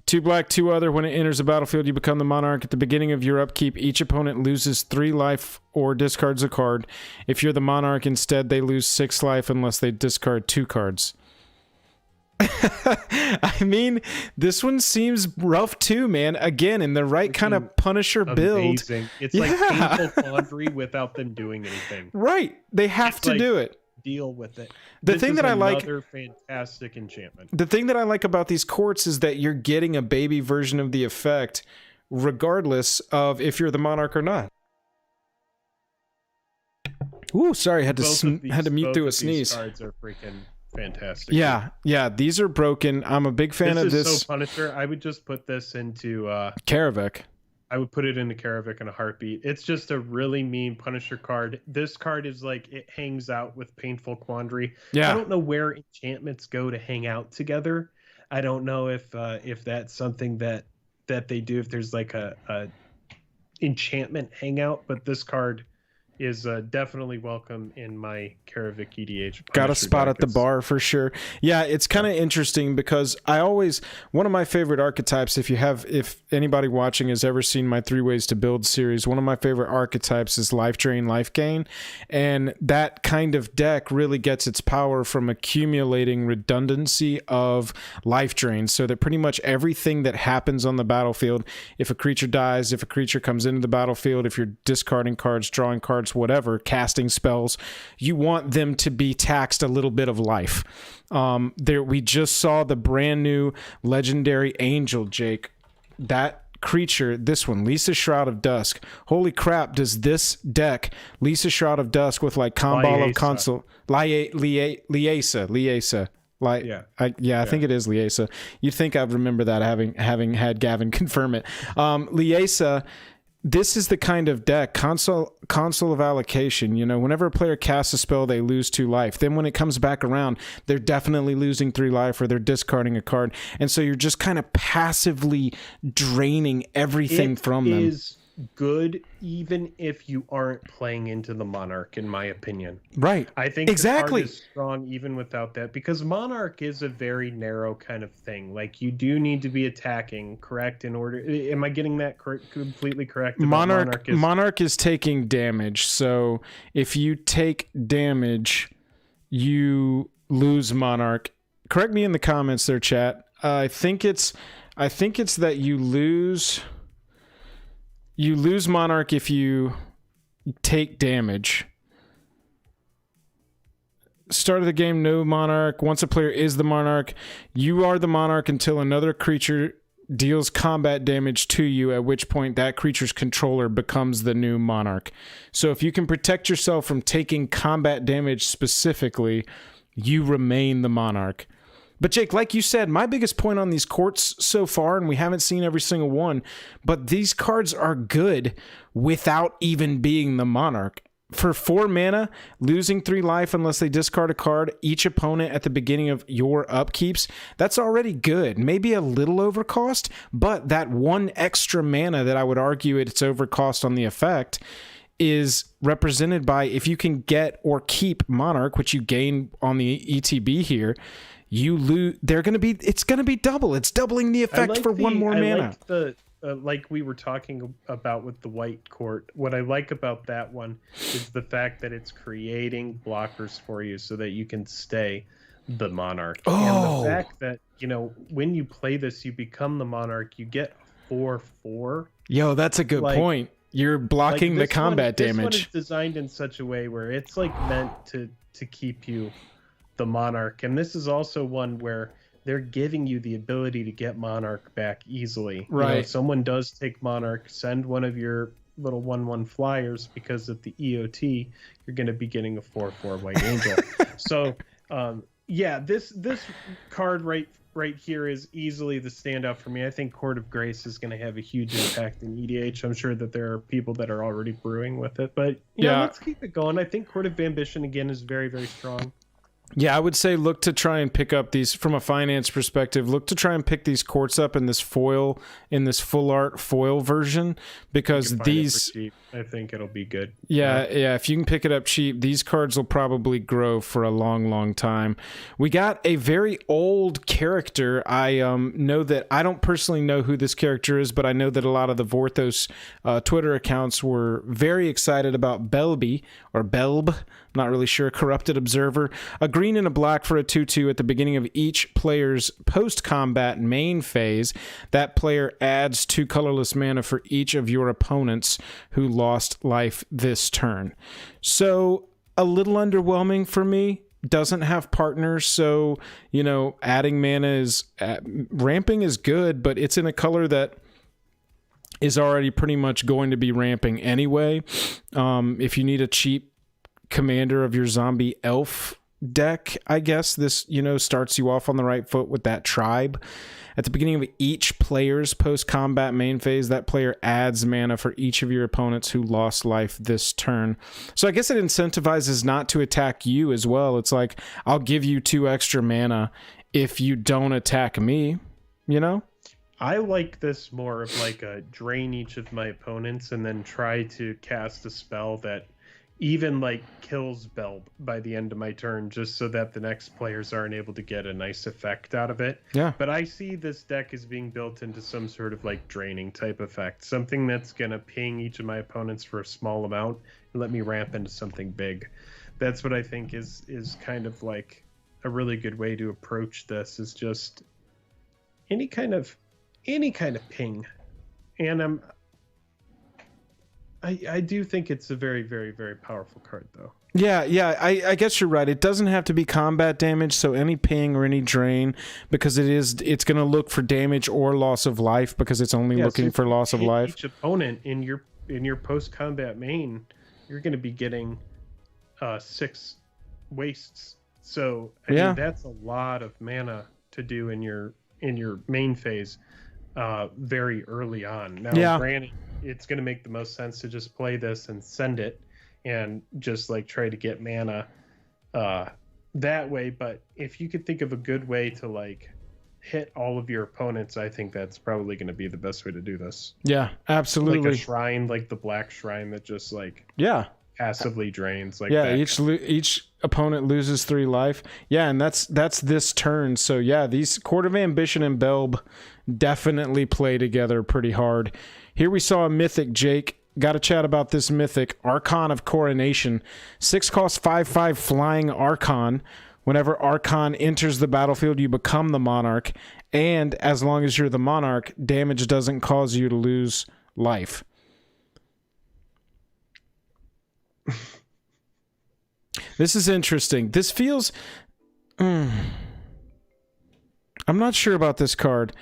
2 black, 2 other. When it enters the battlefield, you become the Monarch. At the beginning of your upkeep, each opponent loses 3 life or discards a card. If you're the Monarch, instead, they lose 6 life unless they discard 2 cards. This one seems rough too, man. Again, in the right kind of Punisher build. It's like painful quandary without them doing anything. Right. They have to do it. Deal with it. The thing that I like, another fantastic enchantment. The thing that I like about these courts is that you're getting a baby version of the effect, regardless of if you're the Monarch or not. Ooh, sorry, had to mute through a sneeze. These cards are freaking fantastic. Yeah, these are broken. I'm a big fan of this. This is so Punisher. I would just put this into Karavik. I would put it into Karavik in a heartbeat. It's just a really mean Punisher card. This card is like, it hangs out with Painful Quandary. Yeah. I don't know where enchantments go to hang out together. I don't know if that's something that they do, if there's like a enchantment hangout, but this card is definitely welcome in my Karavik EDH. Got a spot at the bar for sure. Yeah, it's kind of interesting because one of my favorite archetypes, if anybody watching has ever seen my 3 Ways to Build series, one of my favorite archetypes is Life Drain, Life Gain. And that kind of deck really gets its power from accumulating redundancy of life drain, so that pretty much everything that happens on the battlefield, if a creature dies, if a creature comes into the battlefield, if you're discarding cards, drawing cards, whatever, casting spells, you want them to be taxed a little bit of life. We just saw the brand new legendary angel, Jake. That creature, this one, Lisa Shroud of Dusk. Holy crap, does this deck, Lisa Shroud of Dusk with like Comball of Console, Liesa. I think it is Liesa. You'd think I'd remember that having had Gavin confirm it. Liesa this is the kind of deck, console of allocation. You know, whenever a player casts a spell, they lose 2 life. Then when it comes back around, they're definitely losing 3 life, or they're discarding a card. And so you're just kind of passively draining everything from them. It is good even if you aren't playing into the Monarch, in my opinion. Right. I think exactly the card is strong even without that, because Monarch is a very narrow kind of thing. Like, you do need to be attacking, correct? In order, am I getting that completely correct? Monarch is taking damage. So if you take damage, you lose Monarch. Correct me in the comments there, chat. I think it's that you lose Monarch if you take damage. Start of the game, no Monarch. Once a player is the Monarch, you are the Monarch until another creature deals combat damage to you, at which point that creature's controller becomes the new Monarch. So if you can protect yourself from taking combat damage specifically, you remain the Monarch. But Jake, like you said, my biggest point on these courts so far, and we haven't seen every single one, but these cards are good without even being the Monarch. For 4 mana, losing 3 life unless they discard a card, each opponent at the beginning of your upkeeps, that's already good. Maybe a little overcost, but that 1 extra mana that I would argue it's overcost on the effect is represented by, if you can get or keep Monarch, which you gain on the ETB here, you lose. It's gonna be double. It's doubling the effect for 1 more mana. Like we were talking about with the white court, what I like about that one is the fact that it's creating blockers for you so that you can stay the Monarch. And the fact that, you know, when you play this, you become the Monarch, you get 4/4. Yo, that's a good point. You're blocking the combat damage. This one is designed in such a way where it's like meant to keep you the Monarch. And this is also one where they're giving you the ability to get Monarch back easily. Right. You know, if someone does take Monarch, send one of your little 1/1 flyers, because at the EOT you're going to be getting a 4/4 white angel. So yeah, this card right here is easily the standout for me. I think Court of Grace is going to have a huge impact in EDH. I'm sure that there are people that are already brewing with it, but yeah, let's keep it going. I think Court of Ambition again is very, very strong. Yeah, I would say look to try and pick up these from a finance perspective. Look to try and pick these courts up in this full art foil version, because these, I think it'll be good. Yeah, if you can pick it up cheap, these cards will probably grow for a long, long time. We got a very old character. I know that I don't personally know who this character is, but I know that a lot of the Vorthos Twitter accounts were very excited about Belby or Belb. I'm not really sure. Corrupted Observer. A green and a black for a 2/2 at the beginning of each player's post-combat main phase. That player adds 2 colorless mana for each of your opponents who lost life this turn. So a little underwhelming for me. Doesn't have partners, so, you know, adding mana is... ramping is good, but it's in a color that is already pretty much going to be ramping anyway. If you need a cheap commander of your zombie elf deck, I guess this, you know, starts you off on the right foot with that tribe. At the beginning of each player's post-combat main phase, that player adds mana for each of your opponents who lost life this turn. So I guess it incentivizes not to attack you as well. It's like, I'll give you 2 extra mana if you don't attack me, you know? I like this more of like a drain each of my opponents and then try to cast a spell that even like kills Belb by the end of my turn, just so that the next players aren't able to get a nice effect out of it. Yeah. But I see this deck as being built into some sort of like draining type effect, something that's going to ping each of my opponents for a small amount and let me ramp into something big. That's what I think is kind of like a really good way to approach this, is just any kind of ping. And I do think it's a very, very, very powerful card, though. Yeah, I guess you're right. It doesn't have to be combat damage, so any ping or any drain, because it's going to look for damage or loss of life, because it's only looking for loss of life. Each opponent in your post-combat main, you're going to be getting 6 wastes. So I mean, that's a lot of mana to do in your main phase very early on. Now, granted, it's going to make the most sense to just play this and send it and just like try to get mana that way. But if you could think of a good way to like hit all of your opponents, I think that's probably going to be the best way to do this. Yeah, absolutely. Like a shrine, like the black shrine that just like passively drains. Like each opponent loses 3 life. Yeah, and that's this turn. So yeah, these Court of Ambition and Belb definitely play together pretty hard. Here we saw a mythic, Jake. Got to chat about this mythic, Archon of Coronation. 6 cost 5/5 flying Archon. Whenever Archon enters the battlefield, you become the Monarch. And as long as you're the Monarch, damage doesn't cause you to lose life. This is interesting. This feels... I'm not sure about this card.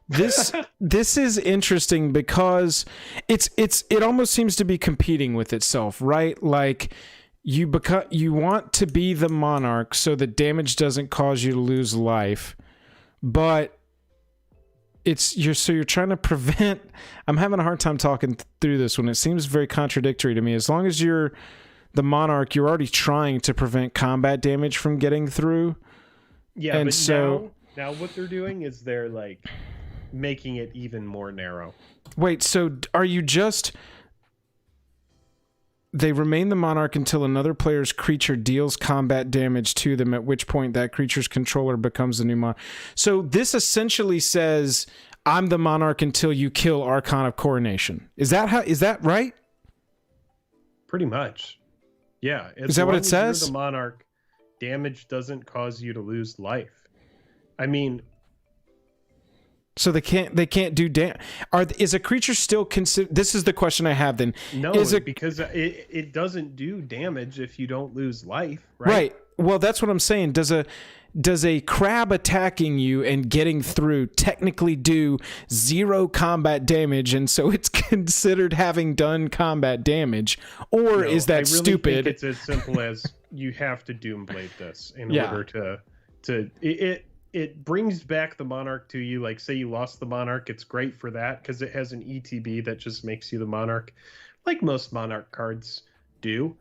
This is interesting because it almost seems to be competing with itself, right? Like you want to be the Monarch so that damage doesn't cause you to lose life, but you're trying to prevent. I'm having a hard time talking through this one. It seems very contradictory to me. As long as you're the Monarch, you're already trying to prevent combat damage from getting through. Yeah, and but so now what they're doing is they're like making it even more narrow. Wait, so are you just... They remain the Monarch until another player's creature deals combat damage to them, at which point that creature's controller becomes the new Monarch. So this essentially says, I'm the Monarch until you kill Archon of Coronation. Is that right? Pretty much. Yeah. Is that what it says? You're the Monarch, damage doesn't cause you to lose life. I mean... So they can't do damage. Is a creature still considered? This is the question I have then. No, because it doesn't do damage if you don't lose life, right? Right. Well, that's what I'm saying. Does a crab attacking you and getting through technically do 0 combat damage, and so it's considered having done combat damage, or is that stupid? Think it's as simple as you have to Doomblade this in order to it brings back the Monarch to you. Like, say you lost the Monarch, it's great for that because it has an ETB that just makes you the Monarch, like most Monarch cards do.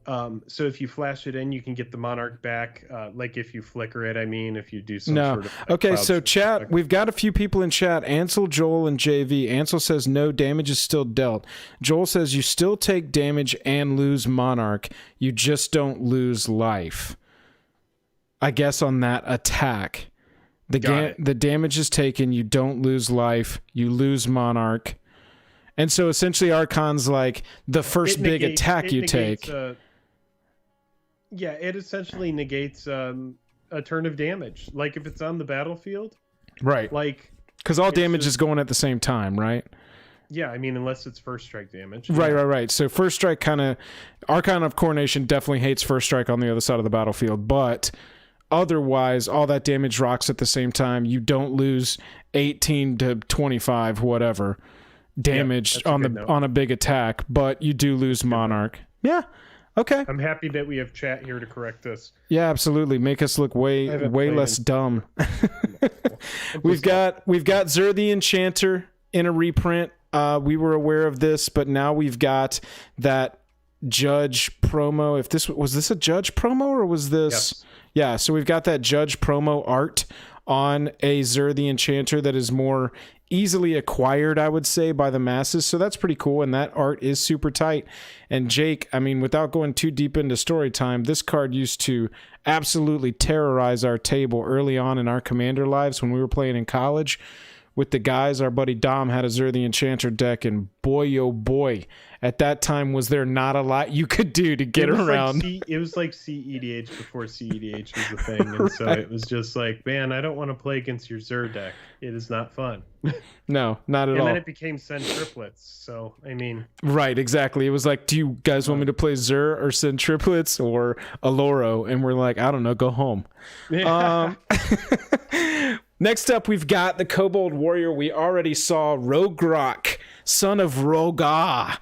So if you flash it in, you can get the Monarch back. Like if you flicker it, I mean, if you do some sort of... Okay, so chat, we've got a few people in chat. Ansel, Joel, and JV. Ansel says no, damage is still dealt. Joel says you still take damage and lose Monarch. You just don't lose life. I guess on that attack. The damage is taken, you don't lose life, you lose Monarch. And so essentially Archon's like the first big attack you take. It essentially negates a turn of damage. Like if it's on the battlefield. Right. Like, because all damage is going at the same time, right? Yeah, I mean, unless it's first strike damage. Right. So first strike kind of... Archon of Coronation definitely hates first strike on the other side of the battlefield, but... Otherwise, all that damage rocks at the same time. You don't lose 18 to 25, whatever, damage on a big attack, but you do lose Monarch. Yeah. Okay. I'm happy that we have chat here to correct this. Yeah, absolutely. Make us look way less dumb. We've got Xer the Enchanter in a reprint. We were aware of this, but now we've got that Judge promo. Was this a Judge promo or was this? Yes. Yeah, so we've got that Judge promo art on a Xer the Enchanter that is more easily acquired, I would say, by the masses. So that's pretty cool, and that art is super tight. And Jake, I mean, without going too deep into story time, this card used to absolutely terrorize our table early on in our Commander lives when we were playing in college. With the guys, our buddy Dom had a Xer the Enchanter deck, and boy, oh boy, at that time, was there not a lot you could do to get around. It was like CEDH before CEDH was a thing, and so it was just like, man, I don't want to play against your Xer deck. It is not fun. No, not at all. And then it became send triplets, so, I mean... Right, exactly. It was like, do you guys want me to play Xer or send triplets or Aloro? And we're like, I don't know, go home. Next up, we've got the Kobold Warrior. We already saw Rogrok, son of Roga.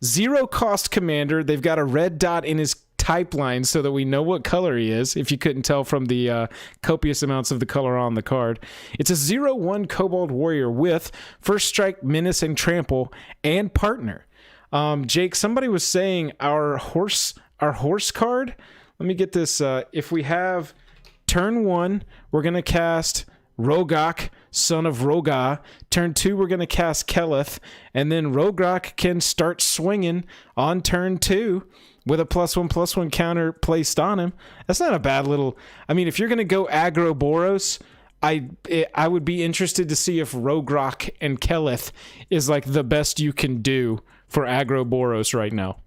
0 cost commander. They've got a red dot in his type lines so that we know what color he is, if you couldn't tell from the copious amounts of the color on the card. It's a 0/1 Kobold Warrior with First Strike, Menace, and Trample, and Partner. Jake, somebody was saying our horse card, let me get this, if we have turn 1, we're going to cast Rogok, son of Roga. Turn 2, we're going to cast Keleth, and then Rogok can start swinging on turn 2 with a +1/+1 counter placed on him. That's not a bad little... I mean, if you're going to go aggro Boros, I would be interested to see if Rogok and Keleth is like the best you can do for aggro Boros right now.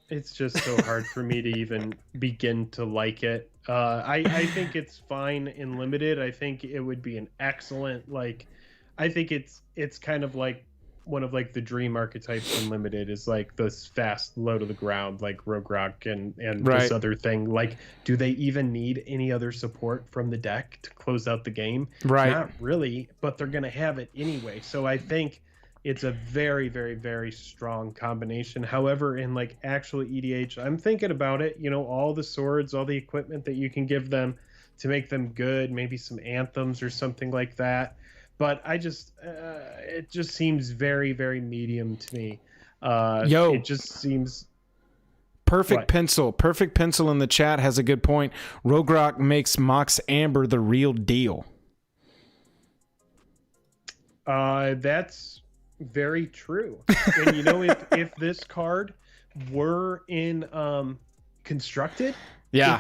It's just so hard for me to even begin to like it. I think it's fine in limited. I think it would be an excellent, like, I think it's kind of like one of like the dream archetypes in limited is like this fast low to the ground, like Rogok and right. This other thing. Like, do they even need any other support from the deck to close out the game? Right. Not really, but they're going to have it anyway. So I think it's a very, very, very strong combination. However, in like actual EDH, I'm thinking about it, you know, all the swords, all the equipment that you can give them to make them good, maybe some anthems or something like that. But I just, it just seems very, very medium to me. It just seems... Perfect Pencil in the chat has a good point. Rogok makes Mox Amber the real deal. That's very true. And you know, if this card were in constructed, yeah,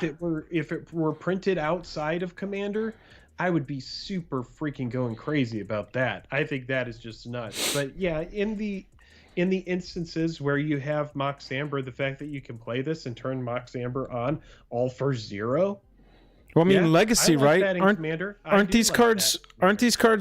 if it were printed outside of Commander, I would be super freaking going crazy about that. I think that is just nuts. But yeah, in the instances where you have Mox Amber, the fact that you can play this and turn Mox Amber on all for 0. Well, I mean, Legacy, like right? Aren't these cards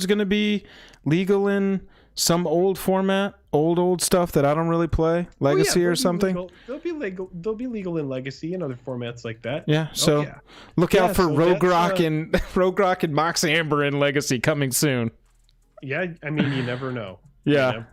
going to be legal in some old format, old stuff that I don't really play, Legacy or something? They'll be legal. They'll be legal in Legacy and other formats like that. Yeah. So look out for Rogok and Mox Amber in Legacy coming soon. Yeah, I mean, you never know. Yeah. You know?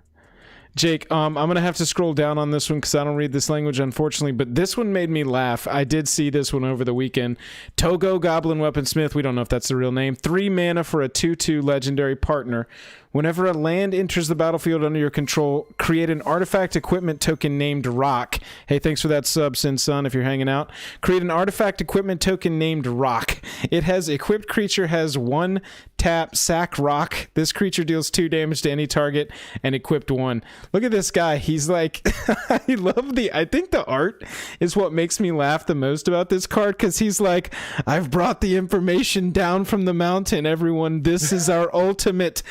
Jake, I'm going to have to scroll down on this one because I don't read this language, unfortunately, but this one made me laugh. I did see this one over the weekend. Togo Goblin Weaponsmith, we don't know if that's the real name. 3 mana for a 2/2 legendary partner. Whenever a land enters the battlefield under your control, create an artifact equipment token named Rock. Hey, thanks for that sub, Sin Sun, if you're hanging out. Create an artifact equipment token named Rock. It has equipped creature has 1 tap, sack Rock. This creature deals 2 damage to any target and equipped 1. Look at this guy. He's like, I think the art is what makes me laugh the most about this card because he's like, I've brought the information down from the mountain, everyone. This is our ultimate.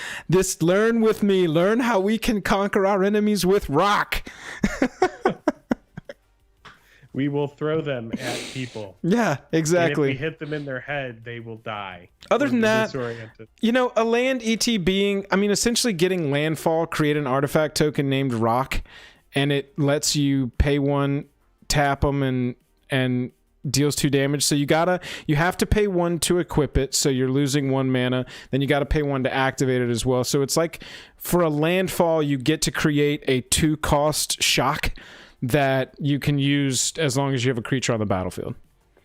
Learn with me. Learn how we can conquer our enemies with rock. We will throw them at people. Yeah, exactly. And if we hit them in their head, they will die. Other than that, you know, a land ET being, I mean, essentially getting landfall, create an artifact token named Rock, and it lets you pay 1, tap them, and deals 2 damage. So you have to pay 1 to equip it, so you're losing 1 mana. Then you got to pay 1 to activate it as well. So it's like for a landfall, you get to create a 2-cost shock that you can use as long as you have a creature on the battlefield.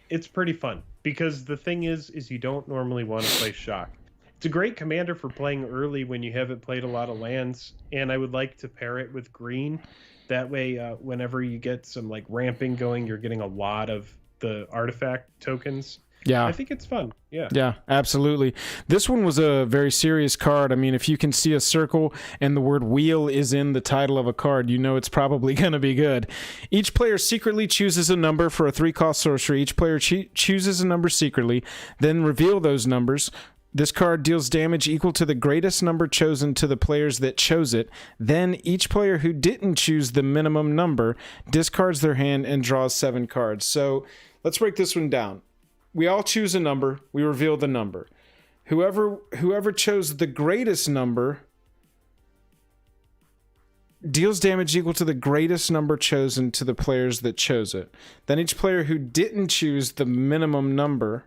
It's pretty fun because the thing is you don't normally want to play shock. It's a great commander for playing early when you haven't played a lot of lands, and I would like to pair it with green. That way, whenever you get some like ramping going, you're getting a lot of the artifact tokens. Yeah, I think it's fun. Yeah, absolutely. This one was a very serious card. I mean, if you can see a circle and the word wheel is in the title of a card, you know it's probably going to be good. Each player secretly chooses a number for a 3-cost sorcery. Each player chooses a number secretly, then reveal those numbers. This card deals damage equal to the greatest number chosen to the players that chose it. Then each player who didn't choose the minimum number discards their hand and draws 7 cards. So let's break this one down. We all choose a number. We reveal the number. Whoever chose the greatest number deals damage equal to the greatest number chosen to the players that chose it. Then each player who didn't choose the minimum number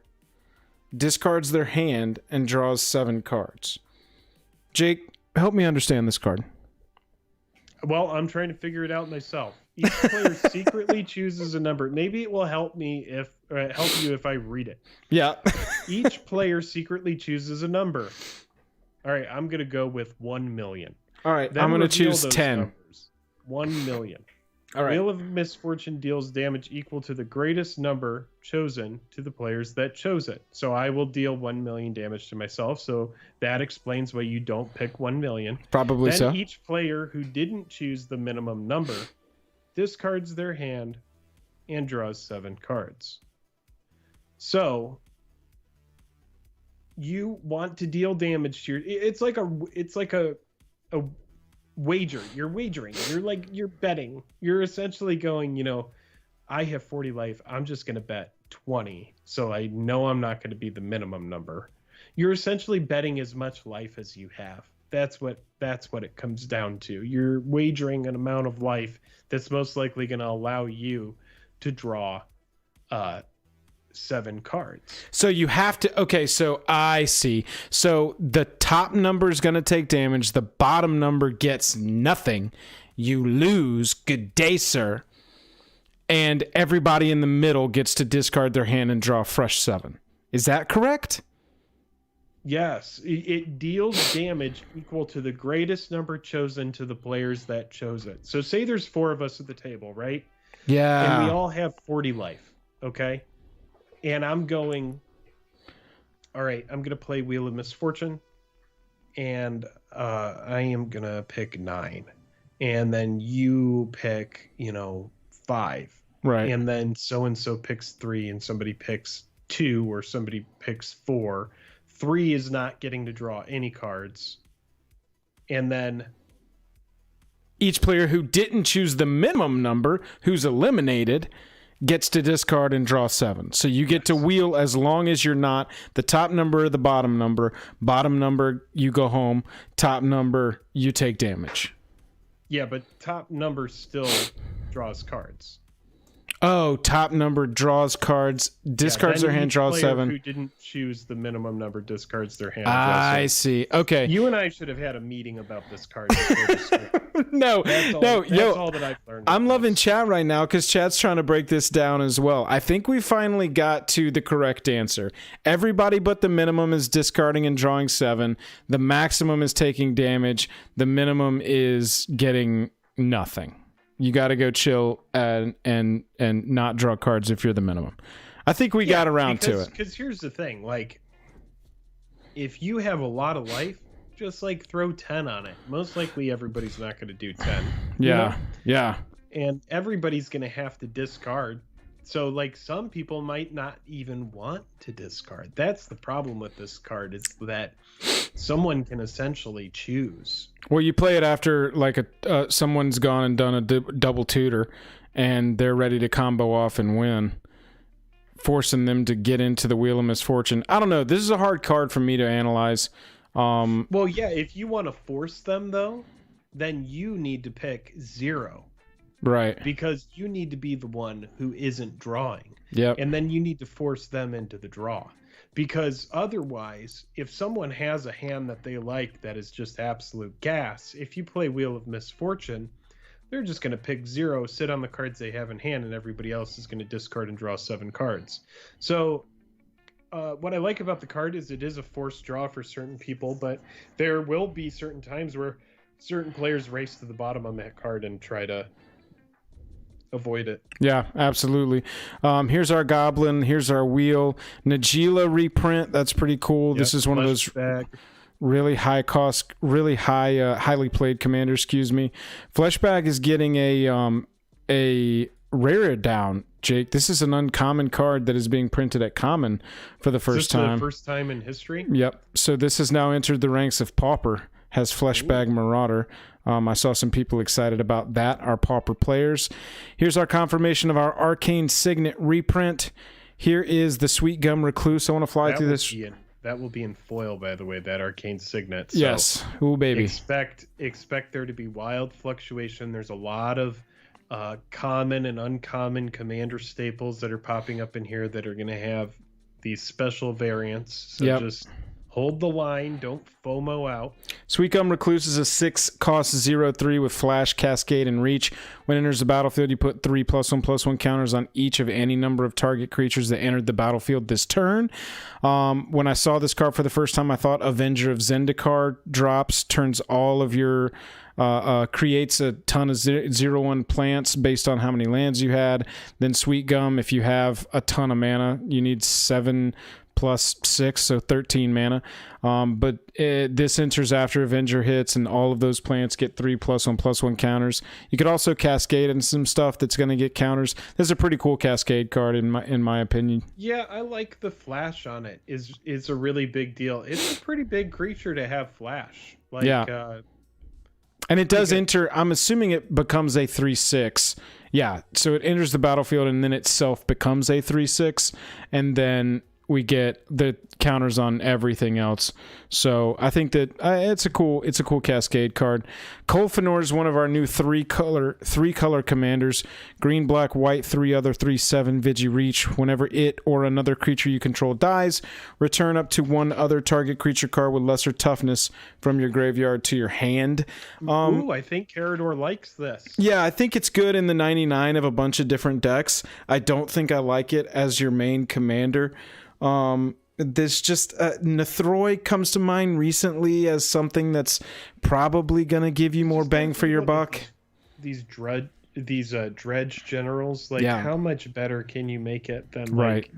discards their hand and draws 7 cards. Jake, help me understand this card. Well, I'm trying to figure it out myself. Each player secretly chooses a number. Maybe it will help me help you if I read it. Yeah. Each player secretly chooses a number. All right, I'm gonna go with 1 million. All right, Then I'm gonna reveal choose those 10. numbers. 1 million. All right. Wheel of Misfortune deals damage equal to the greatest number chosen to the players that chose it. So I will deal 1 million damage to myself. So that explains why you don't pick 1 million. Probably then so. Each player who didn't choose the minimum number discards their hand and draws 7 cards. So you want to deal damage to your. It's like a wager. You're wagering. You're betting. You're essentially going, I have 40 life. I'm just going to bet 20. So I know I'm not going to be the minimum number. You're essentially betting as much life as you have. That's what it comes down to. You're wagering an amount of life that's most likely going to allow you to draw 7 cards. So you have to. Okay, so I see. So the top number is going to take damage. The bottom number gets nothing. You lose. Good day, sir. And everybody in the middle gets to discard their hand and draw a fresh 7. Is that correct? Yes, it deals damage equal to the greatest number chosen to the players that chose it. So say there's 4 of us at the table, right? Yeah. And we all have 40 life, okay? And I'm going, all right, I'm going to play Wheel of Misfortune, and I am going to pick 9. And then you pick, 5. Right. And then so-and-so picks 3, and somebody picks 2, or somebody picks 4. 3 is not getting to draw any cards. And then each player who didn't choose the minimum number, who's eliminated, gets to discard and draw 7. So you get to wheel as long as you're not the top number or the bottom number. Bottom number, you go home. Top number, you take damage. Yeah, but top number still draws cards. Oh, top number draws cards, discards their hand, draws 7. Who didn't choose the minimum number discards their hand. I see. Okay. You and I should have had a meeting about this card. Before this No, that's all that I've learned. I'm loving chat right now because chat's trying to break this down as well. I think we finally got to the correct answer. Everybody but the minimum is discarding and drawing 7. The maximum is taking damage. The minimum is getting nothing. You got to go chill and not draw cards if you're the minimum. I think we got around to it. Because here's the thing, if you have a lot of life, just throw 10 on it. Most likely everybody's not going to do 10. Yeah. And everybody's going to have to discard. So some people might not even want to discard. That's the problem with this card, is that someone can essentially choose. Well, you play it after someone's gone and done a double tutor, and they're ready to combo off and win, forcing them to get into the Wheel of Misfortune. I don't know. This is a hard card for me to analyze. Well, yeah, if you want to force them, though, then you need to pick 0. Right. Because you need to be the one who isn't drawing. Yep. And then you need to force them into the draw. Because otherwise, if someone has a hand that they like that is just absolute gas, if you play Wheel of Misfortune, they're just going to pick 0, sit on the cards they have in hand, and everybody else is going to discard and draw 7 cards. So what I like about the card is it is a forced draw for certain people, but there will be certain times where certain players race to the bottom on that card and try to avoid it. Yeah, absolutely. Here's our Goblin. Here's our wheel. Najeela reprint. That's pretty cool. Yep, this is one of those really high cost, really highly played commanders. Fleshbag is getting a rare down. Jake, this is an uncommon card that is being printed at common for the first time. The first time in history. Yep. So this has now entered the ranks of Pauper. Has Fleshbag Marauder. I saw some people excited about that, our Pauper players. Here's our confirmation of our Arcane Signet reprint. Here is the Sweet Gum Recluse. I want to fly through this. That will be in foil, by the way, that Arcane Signet. So yes. Ooh, baby. Expect there to be wild fluctuation. There's a lot of common and uncommon commander staples that are popping up in here that are going to have these special variants. So just Hold the line. Don't FOMO out. Sweet Gum Recluse is a 6 cost 0/3 with Flash, Cascade, and Reach. When it enters the battlefield, you put 3 +1/+1 counters on each of any number of target creatures that entered the battlefield this turn. When I saw this card for the first time, I thought Avenger of Zendikar drops, turns all of your... creates a ton of 0/1 plants based on how many lands you had. Then Sweet Gum, if you have a ton of mana, you need 7 plus 6, so 13 mana. But this enters after Avenger hits, and all of those plants get 3 +1/+1 counters. You could also cascade in some stuff that's going to get counters. This is a pretty cool cascade card in my opinion. Yeah, I like the flash on it. Is a really big deal. It's a pretty big creature to have flash. Like, yeah. And it does enter, I'm assuming it becomes a 3/6. Yeah, so it enters the battlefield and then itself becomes a 3/6, and then we get the counters on everything else. So I think that it's a cool cascade card. Colfenor is one of our new three color commanders. Green, black, white, 3 other 3/7 Vigi Reach. Whenever it or another creature you control dies, return up to 1 other target creature card with lesser toughness from your graveyard to your hand. Ooh, I think Carador likes this. Yeah, I think it's good in the 99 of a bunch of different decks. I don't think I like it as your main commander. There's just Nethroi comes to mind recently as something that's probably going to give you more bang for your buck. These dredge generals, like, how much better can you make it than, like,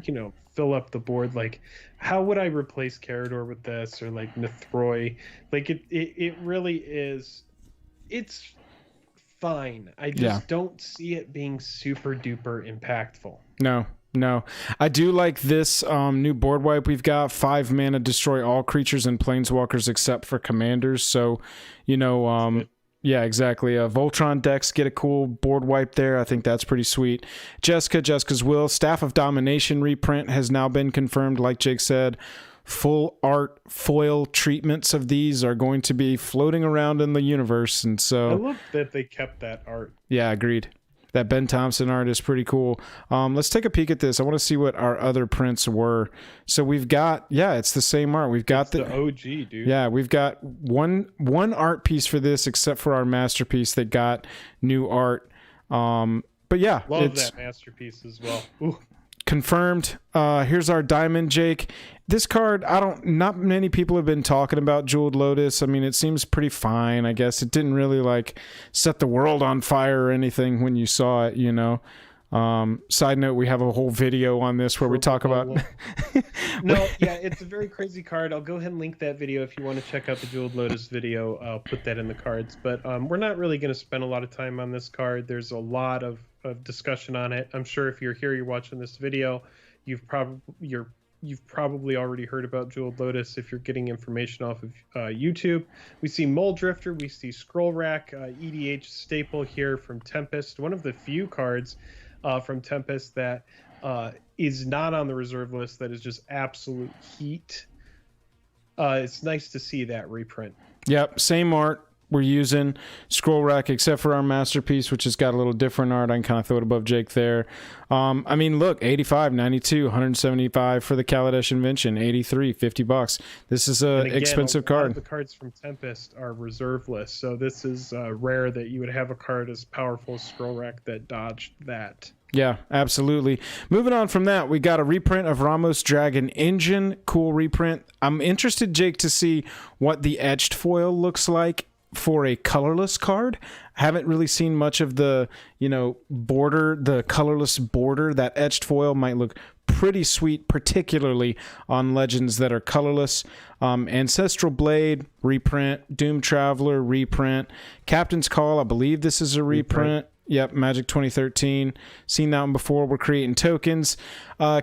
fill up the board? Like, how would I replace Carador with this, or like Nethroi? Like, it really is. It's fine. I just don't see it being super duper impactful. No, I do like this new board wipe we've got. 5 mana, destroy all creatures and planeswalkers except for commanders. So, yeah, exactly. Voltron decks get a cool board wipe there. I think that's pretty sweet. Jessica's Will, Staff of Domination reprint has now been confirmed. Like Jake said, full art foil treatments of these are going to be floating around in the universe. And so I love that they kept that art. Yeah, agreed. That Ben Thompson art is pretty cool. Let's take a peek at this. I want to see what our other prints were. So we've got, it's the same art. We've got the OG, dude. Yeah, we've got one art piece for this, except for our masterpiece that got new art. But yeah, love that masterpiece as well. Ooh. Confirmed. Here's our diamond, Jake. This card, not many people have been talking about Jeweled Lotus. I mean, it seems pretty fine. I guess it didn't really like set the world on fire or anything when you saw it, Side note, we have a whole video on this where we talk about... It's a very crazy card. I'll go ahead and link that video if you want to check out the Jeweled Lotus video. I'll put that in the cards. But we're not really going to spend a lot of time on this card. There's a lot of discussion on it. I'm sure if you're here, you're watching this video, you've probably already heard about Jeweled Lotus if you're getting information off of YouTube. We see Mole Drifter, we see Scroll Rack, EDH staple here from Tempest. One of the few cards from Tempest that is not on the reserve list that is just absolute heat. It's nice to see that reprint. Yep, same art we're using. Scroll Rack, except for our masterpiece, which has got a little different art. I can kind of throw it above Jake there. I mean, look, 85, 92, 175 for the Kaladesh Invention, 83, $50. This is an expensive card. A lot of the cards from Tempest are reserve list, so this is rare that you would have a card as powerful as Scroll Rack that dodged that. Yeah, absolutely. Moving on from that, we got a reprint of Ramos Dragon Engine. Cool reprint. I'm interested, Jake, to see what the etched foil looks like for a colorless card. Haven't really seen much of the, border, the colorless border. That etched foil might look pretty sweet, particularly on legends that are colorless. Ancestral Blade, reprint. Doom Traveler, reprint. Captain's Call, I believe this is a reprint. Yep, Magic 2013. Seen that one before. We're creating tokens.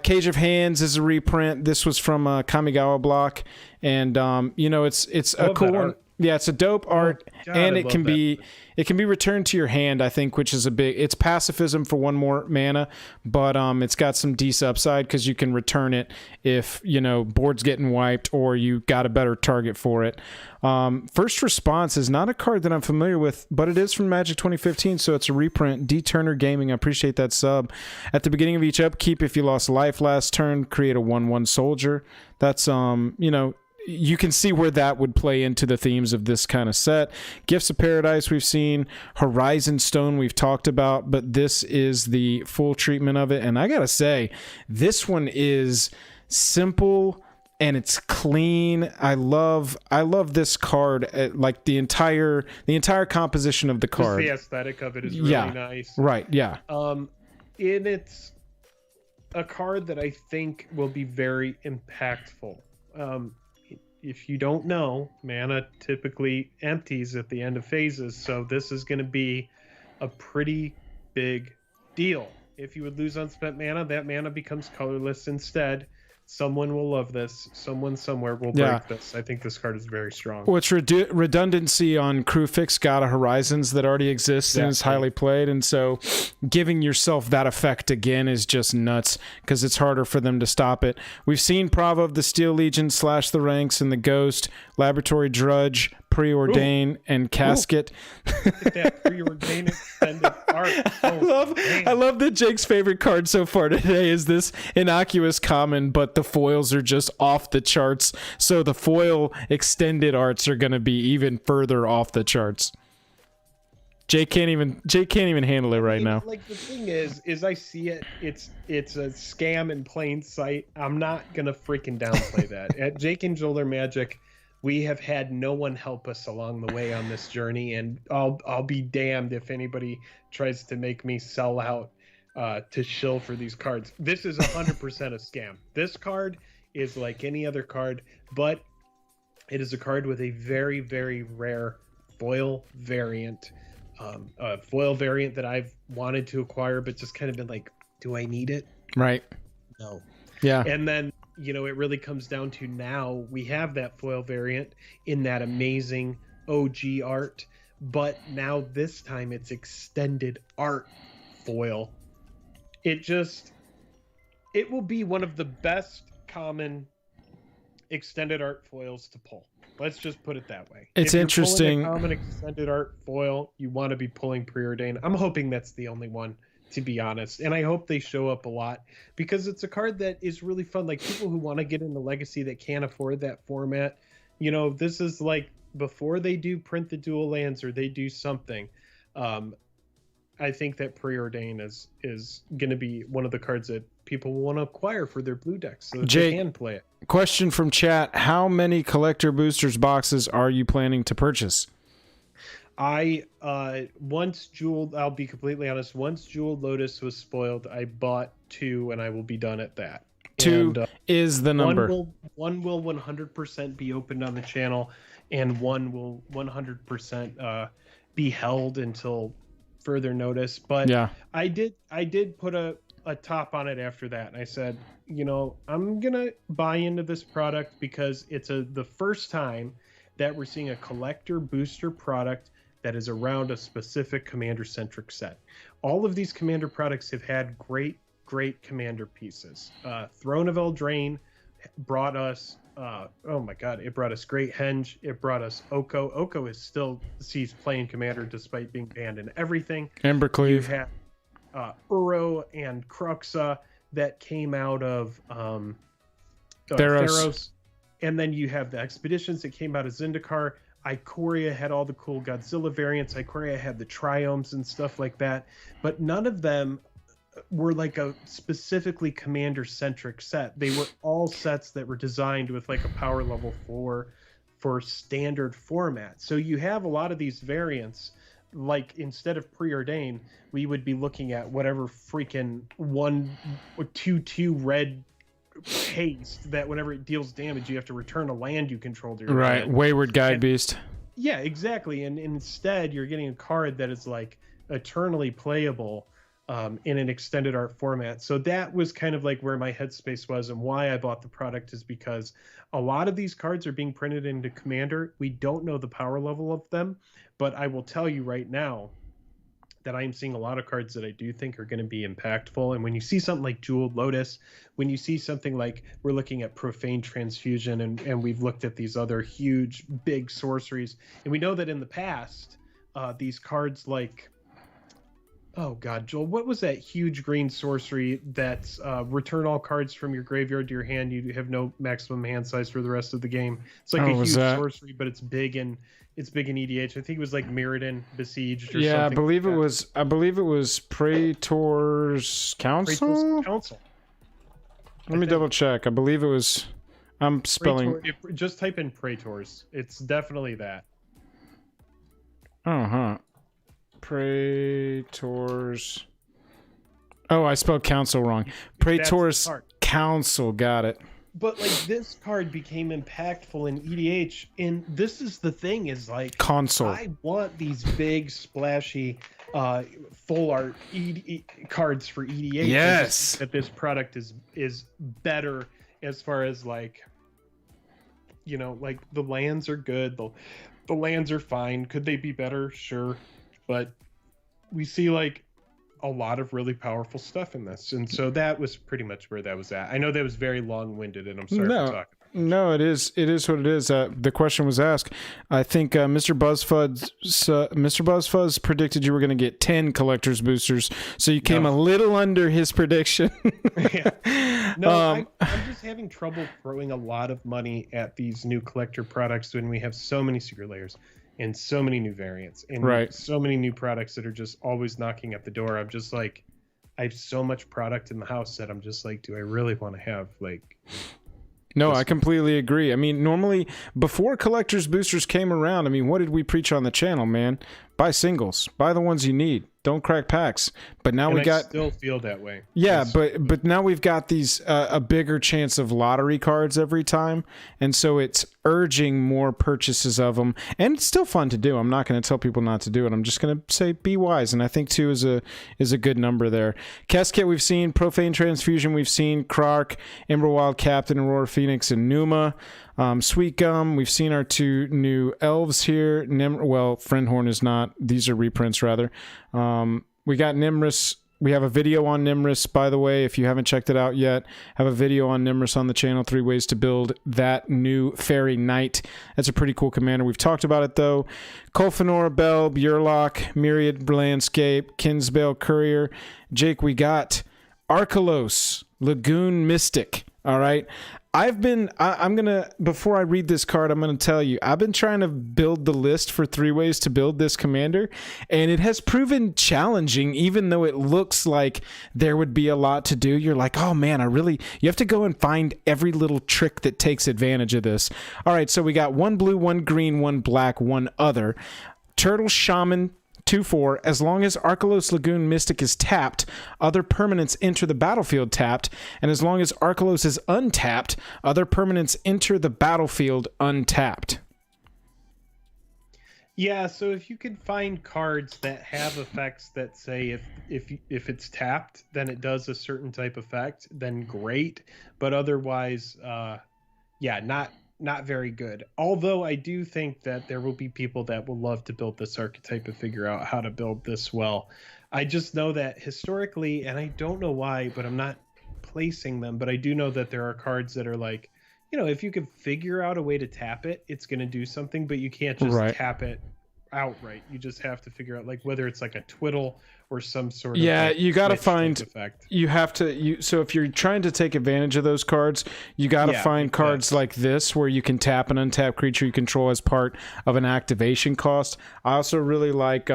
Cage of Hands is a reprint. This was from Kamigawa block. And, it's a cool one. Yeah, it's a dope art, and it can be returned to your hand, I think, which is it's pacifism for 1 more mana, but it's got some decent upside because you can return it if, board's getting wiped or you got a better target for it. First Response is not a card that I'm familiar with, but it is from Magic 2015, so it's a reprint. D. Turner Gaming, I appreciate that sub. At the beginning of each upkeep, if you lost life last turn, create a 1/1 soldier. That's, you can see where that would play into the themes of this kind of set. Gifts of Paradise we've seen, Horizon Stone we've talked about, but this is the full treatment of it. And I gotta say, this one is simple and it's clean. I love this card. Like the entire composition of the card. Just the aesthetic of it is really nice. Right. Yeah. And it's a card that I think will be very impactful. If you don't know, mana typically empties at the end of phases, so this is going to be a pretty big deal. If you would lose unspent mana, that mana becomes colorless instead. Someone will love this. Someone somewhere will break this. I think this card is very strong. Well, it's redundancy on Crewfix God of Horizons that already exists and is highly played, and so giving yourself that effect again is just nuts because it's harder for them to stop it. We've seen Prava of the Steel Legion slash the ranks and the Ghost, Laboratory Drudge, Preordain, and Casket. That Preordain extended art. I love that Jake's favorite card so far today is this innocuous common, but the foils are just off the charts. So the foil extended arts are going to be even further off the charts. Jake can't even handle it right now. Like the thing is I see it. It's a scam in plain sight. I'm not gonna freaking downplay that. At Jake and Joel Magic, we have had no one help us along the way on this journey, and I'll be damned if anybody tries to make me sell out to shill for these cards. This is 100% a scam. This card is like any other card, but it is a card with a very, very rare foil variant. A foil variant that I've wanted to acquire, but just kind of been like, do I need it? Right. No. Yeah. And then, it really comes down to now we have that foil variant in that amazing OG art, but now this time it's extended art foil. It will be one of the best common extended art foils to pull. Let's just put it that way. It's interesting. If you're pulling a common extended art foil, you want to be pulling Preordain. I'm hoping that's the only one, to be honest. And I hope they show up a lot because it's a card that is really fun. Like people who want to get into Legacy that can't afford that format, this is like before they do print the dual lands or they do something. I think that Preordain is going to be one of the cards that people will want to acquire for their blue decks so that they can play it. Question from chat: how many collector boosters boxes are you planning to purchase? Once Jeweled, I'll be completely honest, once Jeweled Lotus was spoiled, I bought 2 and I will be done at that. 2 is the number. One will 100% be opened on the channel, and one will 100% be held until further notice. But yeah, I did put a top on it after that, and I said, I'm gonna buy into this product because it's the first time that we're seeing a collector booster product that is around a specific commander-centric set. All of these commander products have had great commander pieces. Throne of Eldraine brought us it brought us Great Henge. It brought us Oko. Oko is still sees playing commander despite being banned in everything. Embercleave. You've had Uro and Cruxa that came out of Theros. And then you have the Expeditions that came out of Zendikar. Ikoria had all the cool Godzilla variants. Ikoria had the Triomes and stuff like that. But none of them were like a specifically commander-centric set. They were all sets that were designed with like a power level 4 for standard format. So you have a lot of these variants. Like instead of Preordain, we would be looking at whatever freaking 1/2/2 red haste that whenever it deals damage you have to return a land you control to your hand. Wayward Guide Beast. Yeah, exactly. And instead you're getting a card that is like eternally playable in an extended art format. So that was kind of like where my headspace was, and why I bought the product is because a lot of these cards are being printed into Commander. We don't know the power level of them, but I will tell you right now that I am seeing a lot of cards that I do think are going to be impactful. And when you see something like Jeweled Lotus, when you see something like we're looking at Profane Transfusion, and we've looked at these other huge, big sorceries, and we know that in the past, these cards like Oh God, Joel, what was that huge green sorcery that's return all cards from your graveyard to your hand? You have no maximum hand size for the rest of the game. It's like a huge sorcery, but it's big in EDH. I think it was like Mirrodin Besieged or something. Yeah, I believe it was Praetor's Council. Praetor's Council. Let me double check. I believe it was. I'm spelling. Just type in Praetors. It's definitely that. Praetor's. Oh, I spelled council wrong. Praetor's Council. Got it. But like this card became impactful in EDH, and this is the thing: is like console. I want these big, splashy, full art cards for EDH. Yes, that this product is better as far as like, you know, like the lands are good. The lands are fine. Could they be better? Sure. But we see like a lot of really powerful stuff in this, and so that was pretty much where that was at. I know that was very long-winded, and I'm sorry for talking. No, it is what it is. The question was asked. I think Mr. Buzzfuzz predicted you were going to get 10 collector's boosters, so you came a little under his prediction. Yeah. No, I'm just having trouble throwing a lot of money at these new collector products when we have so many secret layers and so many new variants and so many new products that are just always knocking at the door. I'm just like, I have so much product in the house that I'm just like, do I really want to have like... No, I completely agree. I mean, normally, before collector's boosters came around, I mean, what did we preach on the channel, man? Buy singles. Buy the ones you need. Don't crack packs. But now I still feel that way. Yeah, but now we've got these a bigger chance of lottery cards every time, and so it's urging more purchases of them. And it's still fun to do. I'm not going to tell people not to do it. I'm just going to say be wise, and I think 2 is a good number there. Casket we've seen, Profane Transfusion we've seen, Krark, Emberwild Captain, Aurora Phoenix, and Numa. Sweet Gum, we've seen our 2 new elves here. Friendhorn is not. These are reprints, rather. We got Nimrus. We have a video on Nimrus, by the way. If you haven't checked it out yet, have a video on Nimrus on the channel. 3 ways to build that new Fairy Knight. That's a pretty cool commander. We've talked about it, though. Colfenor, Belb, Yurlok, Myriad Landscape, Kinsbale Courier. Jake, we got Archelos, Lagoon Mystic. All right. I'm going to, before I read this card, I'm going to tell you, I've been trying to build the list for 3 ways to build this commander, and it has proven challenging, even though it looks like there would be a lot to do. You're like, oh man, you have to go and find every little trick that takes advantage of this. All right, so we got 1 blue, 1 green, 1 black, 1 other. Turtle Shaman, 2/4. As long as Archelos Lagoon Mystic is tapped, other permanents enter the battlefield tapped, and as long as Archelos is untapped, other permanents enter the battlefield untapped. Yeah, so if you could find cards that have effects that say if it's tapped, then it does a certain type of effect, then great. But otherwise, not very good. Although I do think that there will be people that will love to build this archetype and figure out how to build this well. I just know that historically, and I don't know why, but I'm not placing them, but I do know that there are cards that are like, you know, if you can figure out a way to tap it, it's going to do something, but you can't just tap it outright. You just have to figure out like whether it's like a twiddle or some sort of you got to find effect. So if you're trying to take advantage of those cards, you got to find cards like this where you can tap an untapped creature you control as part of an activation cost. I also really like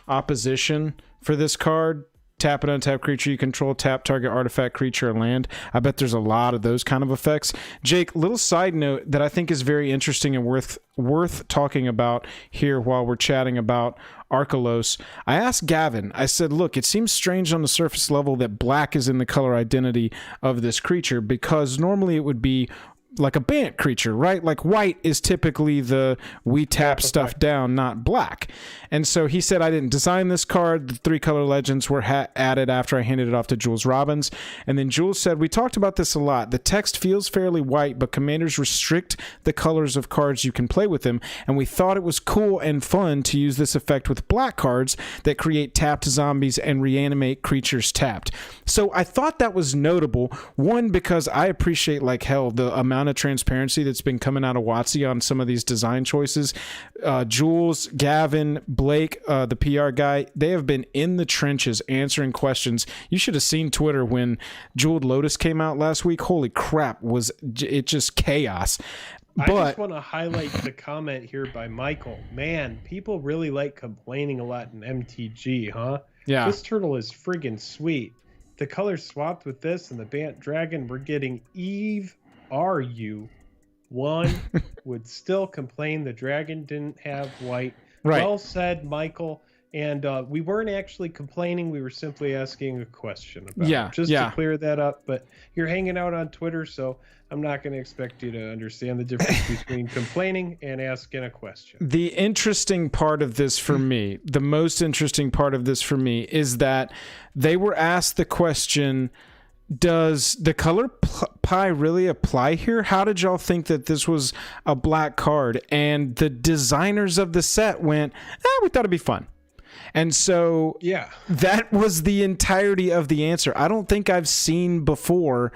opposition for this card. Tap an untapped creature you control, tap target artifact, creature, or land. I bet there's a lot of those kind of effects. Jake, little side note that I think is very interesting and worth talking about here while we're chatting about Archelos. I asked Gavin, I said, look, it seems strange on the surface level that black is in the color identity of this creature, because normally it would be like a Bant creature, right? Like white is typically the we tap stuff down, not black. And so he said, I didn't design this card. The 3 color legends were added after I handed it off to Jules Robbins. And then Jules said, we talked about this a lot. The text feels fairly white, but commanders restrict the colors of cards you can play with them. And we thought it was cool and fun to use this effect with black cards that create tapped zombies and reanimate creatures tapped. So I thought that was notable. One, because I appreciate like hell the amount amount of transparency that's been coming out of WotC on some of these design choices. Jules, Gavin, Blake, the PR guy, they have been in the trenches answering questions. You should have seen Twitter when Jeweled Lotus came out last week. Holy crap, was it just chaos. I just want to highlight the comment here by Michael. Man, people really like complaining a lot in MTG, huh? Yeah. This turtle is friggin' sweet. The color swapped with this and the Bant Dragon, we're getting Eve. Are you? One would still complain the dragon didn't have white. Right. Well said, Michael. And we weren't actually complaining. We were simply asking a question about it. Just to clear that up. But you're hanging out on Twitter, so I'm not going to expect you to understand the difference between complaining and asking a question. The interesting part of this for me, the most interesting part of this for me, is that they were asked the question, does the color pie really apply here? How did y'all think that this was a black card? And the designers of the set went, we thought it'd be fun. And so that was the entirety of the answer. I don't think I've seen before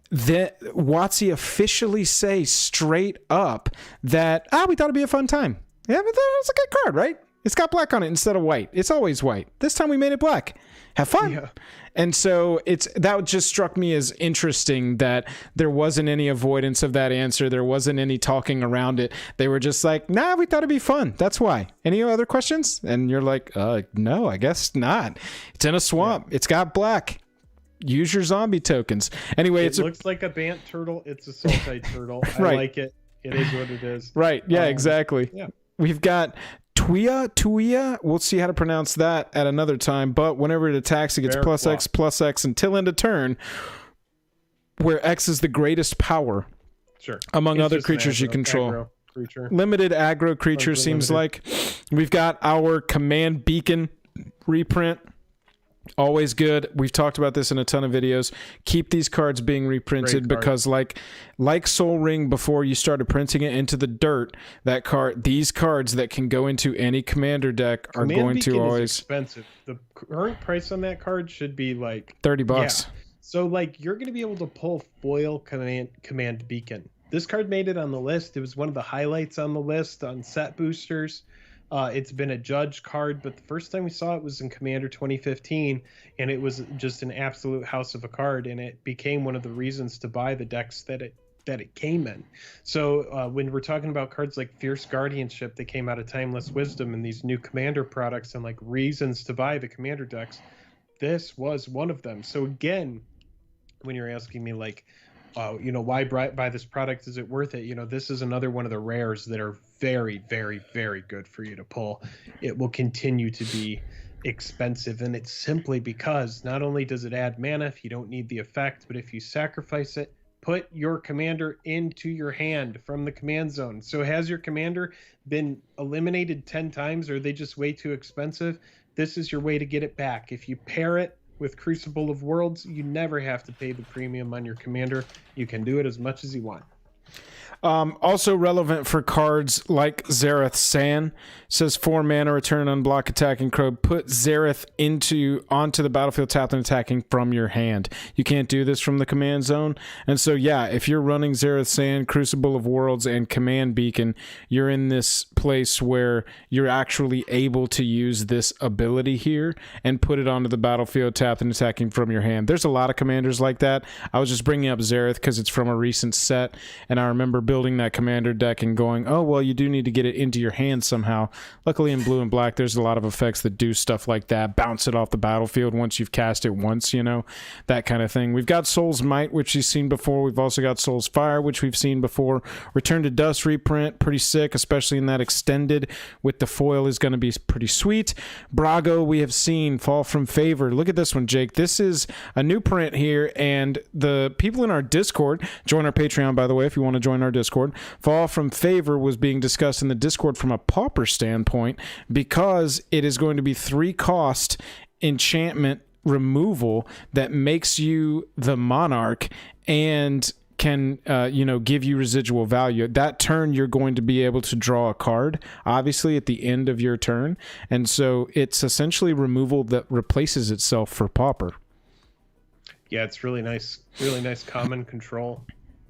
that WotC officially say straight up that, we thought it'd be a fun time. Yeah, but it's a good card, right? It's got black on it instead of white. It's always white. This time we made it black. Have fun. Yeah. And so that just struck me as interesting that there wasn't any avoidance of that answer. There wasn't any talking around it. They were just like, we thought it'd be fun. That's why. Any other questions? And you're like, no, I guess not. It's in a swamp. Yeah. It's got black. Use your zombie tokens. Anyway, it looks like a Bant turtle. It's a Sultai turtle. Right. I like it. It is what it is. Right. Yeah, exactly. Yeah. We've got Tuia. We'll see how to pronounce that at another time. But whenever it attacks, it gets +X until end of turn, where X is the greatest power. Sure. Among other creatures you control. Limited aggro creature seems like. We've got our Command Beacon reprint. Always good. We've talked about this in a ton of videos. Keep these cards being reprinted because like Soul Ring before you started printing it into the dirt, these cards that can go into any commander deck are going to always... is expensive. The current price on that card should be like $30. Yeah. So like you're going to be able to pull foil command Beacon. This card made it on the list. It was one of the highlights on the list on set boosters. It's been a judge card, but the first time we saw it was in Commander 2015, and it was just an absolute house of a card, and it became one of the reasons to buy the decks that it came in. So when we're talking about cards like Fierce Guardianship that came out of Timeless Wisdom and these new Commander products and like reasons to buy the Commander decks, this was one of them. So again, when you're asking me like, why buy this product? Is it worth it? This is another one of the rares that are very, very, very good for you to pull. It will continue to be expensive, and it's simply because not only does it add mana if you don't need the effect, but if you sacrifice it, put your commander into your hand from the command zone. So has your commander been eliminated 10 times, or are they just way too expensive? This is your way to get it back. If you pair it with Crucible of Worlds, you never have to pay the premium on your commander. You can do it as much as you want. Also relevant for cards like Xerath San. Says 4 mana, return unblock attacking crow. Put Xerath onto the battlefield tapped and attacking from your hand. You can't do this from the command zone. And so if you're running Xerath San, Crucible of Worlds, and Command Beacon, you're in this place where you're actually able to use this ability here and put it onto the battlefield tapped and attacking from your hand. There's a lot of commanders like that. I was just bringing up Xerath because it's from a recent set, and I remember building that commander deck and going, you do need to get it into your hand somehow. Luckily in blue and black, there's a lot of effects that do stuff like that. Bounce it off the battlefield once you've cast it once, that kind of thing. We've got Soul's Might, which you've seen before. We've also got Soul's Fire, which we've seen before. Return to Dust reprint, pretty sick, especially in that extended with the foil is going to be pretty sweet. Brago, we have seen. Fall from Favor. Look at this one, Jake. This is a new print here, and the people in our Discord, join our Patreon, by the way, if you want to join our Discord. Fall from Favor was being discussed in the Discord from a pauper standpoint because it is going to be 3-cost enchantment removal that makes you the Monarch and can give you residual value. That turn you're going to be able to draw a card, obviously at the end of your turn, and so it's essentially removal that replaces itself for pauper. Yeah, it's really nice common control.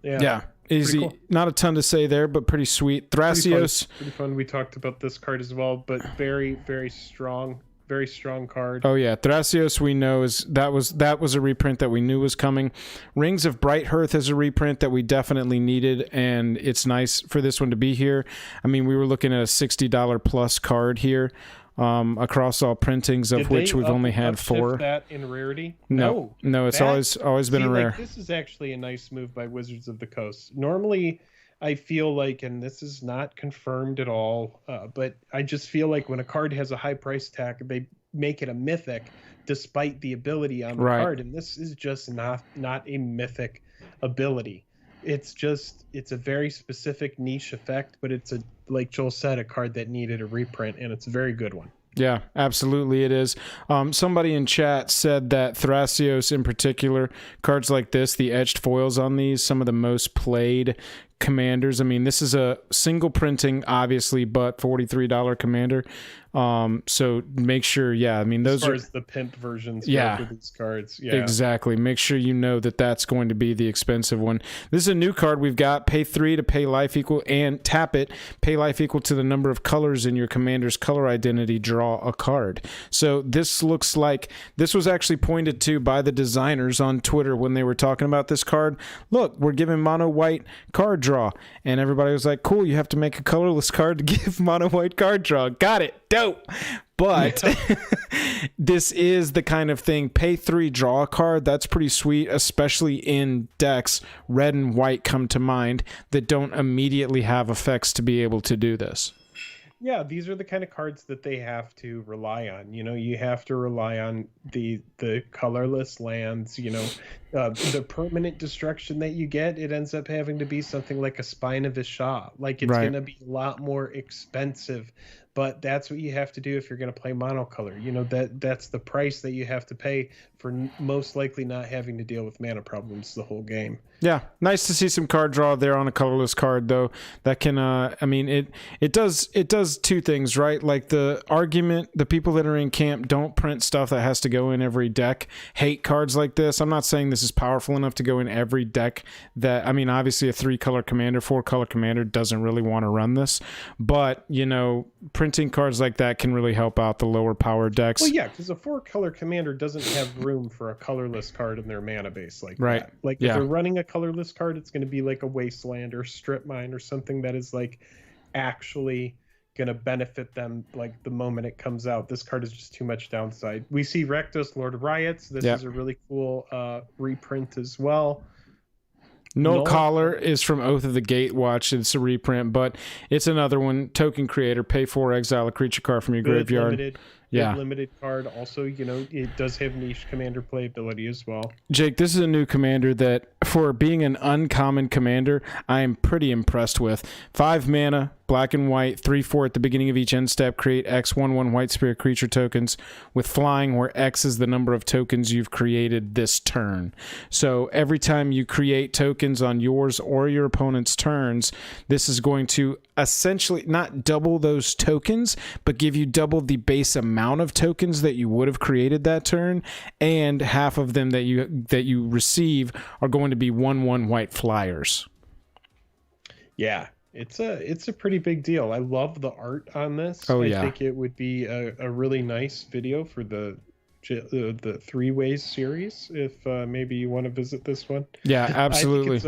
Yeah. Easy. Cool. Not a ton to say there, but pretty sweet. Thracios. Pretty fun. We talked about this card as well, but very, very strong. Very strong card. Oh yeah, Thracios we know that was a reprint that we knew was coming. Rings of Bright Hearth is a reprint that we definitely needed, and it's nice for this one to be here. I mean, we were looking at a $60 plus card here across all printings, of which we've only had 4. That in rarity? No, it's always been a rare. Like, this is actually a nice move by Wizards of the Coast. Normally, I feel like, and this is not confirmed at all, but I just feel like when a card has a high price tag, they make it a mythic despite the ability on the card. And this is just not a mythic ability. It's a very specific niche effect, but it's like Joel said, a card that needed a reprint, and it's a very good one. Yeah, absolutely it is. Somebody in chat said that Thracios in particular, cards like this, the etched foils on these, some of the most played commanders. I mean, this is a single printing, obviously, but $43 commander. So make sure, I mean, those are as the pimp versions for these cards. Yeah, exactly. Make sure you know that that's going to be the expensive one. This is a new card we've got. Pay 3 to pay life equal, and tap it. Pay life equal to the number of colors in your commander's color identity. Draw a card. So this looks like this was actually pointed to by the designers on Twitter when they were talking about this card. Look, we're giving mono white card draw, and everybody was like, cool, you have to make a colorless card to give mono white card draw. Got it. Dope. But this is the kind of thing, pay 3, draw a card. That's pretty sweet, especially in decks, red and white come to mind, that don't immediately have effects to be able to do this. Yeah, these are the kind of cards that they have to rely on. You know, you have to rely on the colorless lands, the permanent destruction that you get. It ends up having to be something like a Spine of Isha. Like, it's going to be a lot more expensive, but that's what you have to do if you're going to play monocolor. You know, that's the price that you have to pay for most likely not having to deal with mana problems the whole game. Yeah, nice to see some card draw there on a colorless card, though. That can, I mean, it does 2 things, right? Like, the argument, the people that are in camp don't print stuff that has to go in every deck, hate cards like this. I'm not saying this is powerful enough to go in every deck that, I mean, obviously a 3-color commander, 4-color commander doesn't really want to run this, but, printing cards like that can really help out the lower power decks. Well, yeah, because a 4-color commander doesn't have room for a colorless card in their mana base like that. Like, if they're running a colorless card, it's going to be like a Wasteland or Strip Mine or something that is like actually going to benefit them like the moment it comes out. This card is just too much downside. We see Rectus, Lord of Riots. This is a really cool reprint as well. Null Collar is from Oath of the Gatewatch. It's a reprint, but it's another one. Token creator, pay 4, exile a creature card from your graveyard. Limited card. Also, it does have niche commander playability as well. Jake, this is a new commander that, for being an uncommon commander, I am pretty impressed with. 5 mana, black and white, 3/4 at the beginning of each end step. Create X 1/1 white spirit creature tokens with flying, where X is the number of tokens you've created this turn. So every time you create tokens on yours or your opponent's turns, this is going to essentially not double those tokens, but give you double the base amount of tokens that you would have created that turn, and half of them that you receive are going to be 1/1 white flyers. Yeah, it's a pretty big deal. I love the art on this. I think it would be a really nice video for the 3 Ways series if maybe you want to visit this one. Yeah, absolutely.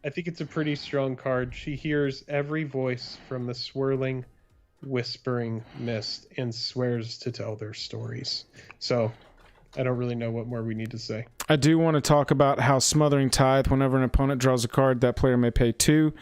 I think it's a pretty strong card. She hears every voice from the swirling, whispering mist and swears to tell their stories. So I don't really know what more we need to say. I do want to talk about how Smothering Tithe, whenever an opponent draws a card, that player may pay 2.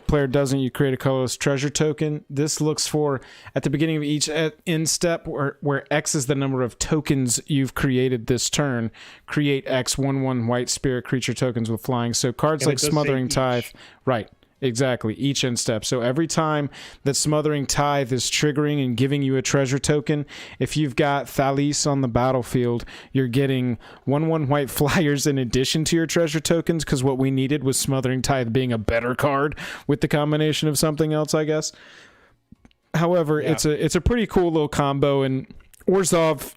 Player doesn't, you create a colorless treasure token. This looks for, at the beginning of each end step, where X is the number of tokens you've created this turn, create X 1/1 white spirit creature tokens with flying. So cards like Smothering Tithe, right, exactly, each end step. So every time that Smothering Tithe is triggering and giving you a treasure token, if you've got Thalis on the battlefield, you're getting 1/1 white flyers in addition to your treasure tokens, because what we needed was Smothering Tithe being a better card with the combination of something else, I guess. However, it's a pretty cool little combo, and Orzhov,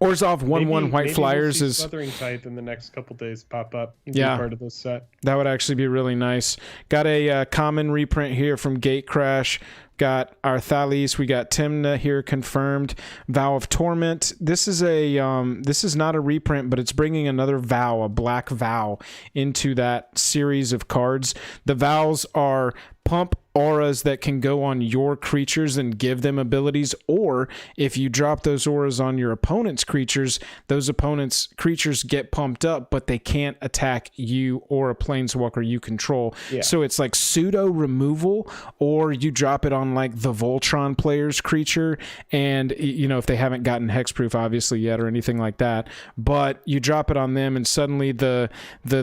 Orzhov 1/1 white maybe flyers we'll see is Smothering Tithe in the next couple days pop up and Yeah. be part of this set. that would actually be really nice. Got a common reprint here from Gatecrash. Got our Thalis. We got Timna here confirmed. Vow of Torment. This is not a reprint, but it's bringing another vow, a black vow, into that series of cards. The vows are pump auras that can go on your creatures and give them abilities, or if you drop those auras on your opponent's creatures, those opponent's creatures get pumped up, but they can't attack you or a planeswalker you control. Yeah. So it's like pseudo removal, or you drop it on like the Voltron player's creature, and if they haven't gotten hexproof obviously yet or anything like that, but you drop it on them and suddenly the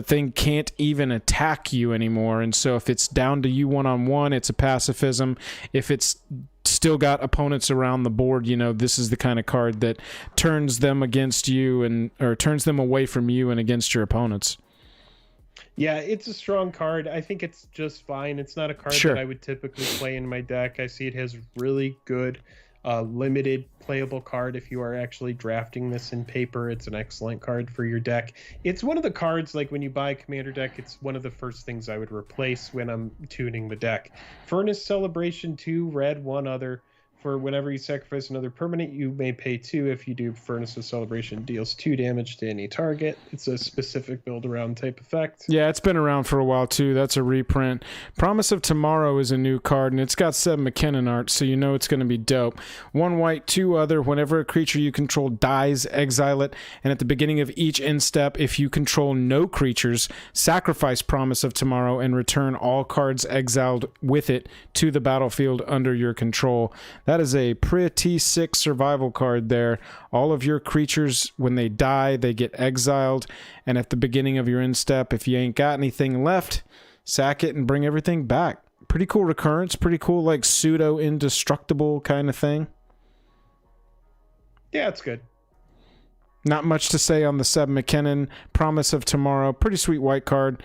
thing can't even attack you anymore. And so if it's down to you one-on-one, it's a pacifism. If it's still got opponents around the board, this is the kind of card that turns them against you or turns them away from you and against your opponents. Yeah, it's a strong card. I think it's just fine. It's not a card Sure. that I would typically play in my deck. I see it has really good limited playable card. If you are actually drafting this in paper, it's an excellent card for your deck. It's one of the cards, like when you buy a commander deck, it's one of the first things I would replace when I'm tuning the deck. Furnace Celebration 2, red, 1 other. For whenever you sacrifice another permanent, you may pay 2. If you do, Furnace of Celebration deals 2 damage to any target. It's a specific build-around type effect. Yeah, it's been around for a while, too. That's a reprint. Promise of Tomorrow is a new card, and it's got Seb McKinnon art, so you know it's going to be dope. 1 white, 2 other. Whenever a creature you control dies, exile it, and at the beginning of each end step, if you control no creatures, sacrifice Promise of Tomorrow and return all cards exiled with it to the battlefield under your control. That is a pretty sick survival card there. All of your creatures, when they die, they get exiled. And at the beginning of your end step, if you ain't got anything left, sack it and bring everything back. Pretty cool recurrence. Pretty cool, like, pseudo-indestructible kind of thing. Yeah, it's good. Not much to say on the Seb McKinnon. Promise of Tomorrow. Pretty sweet white card.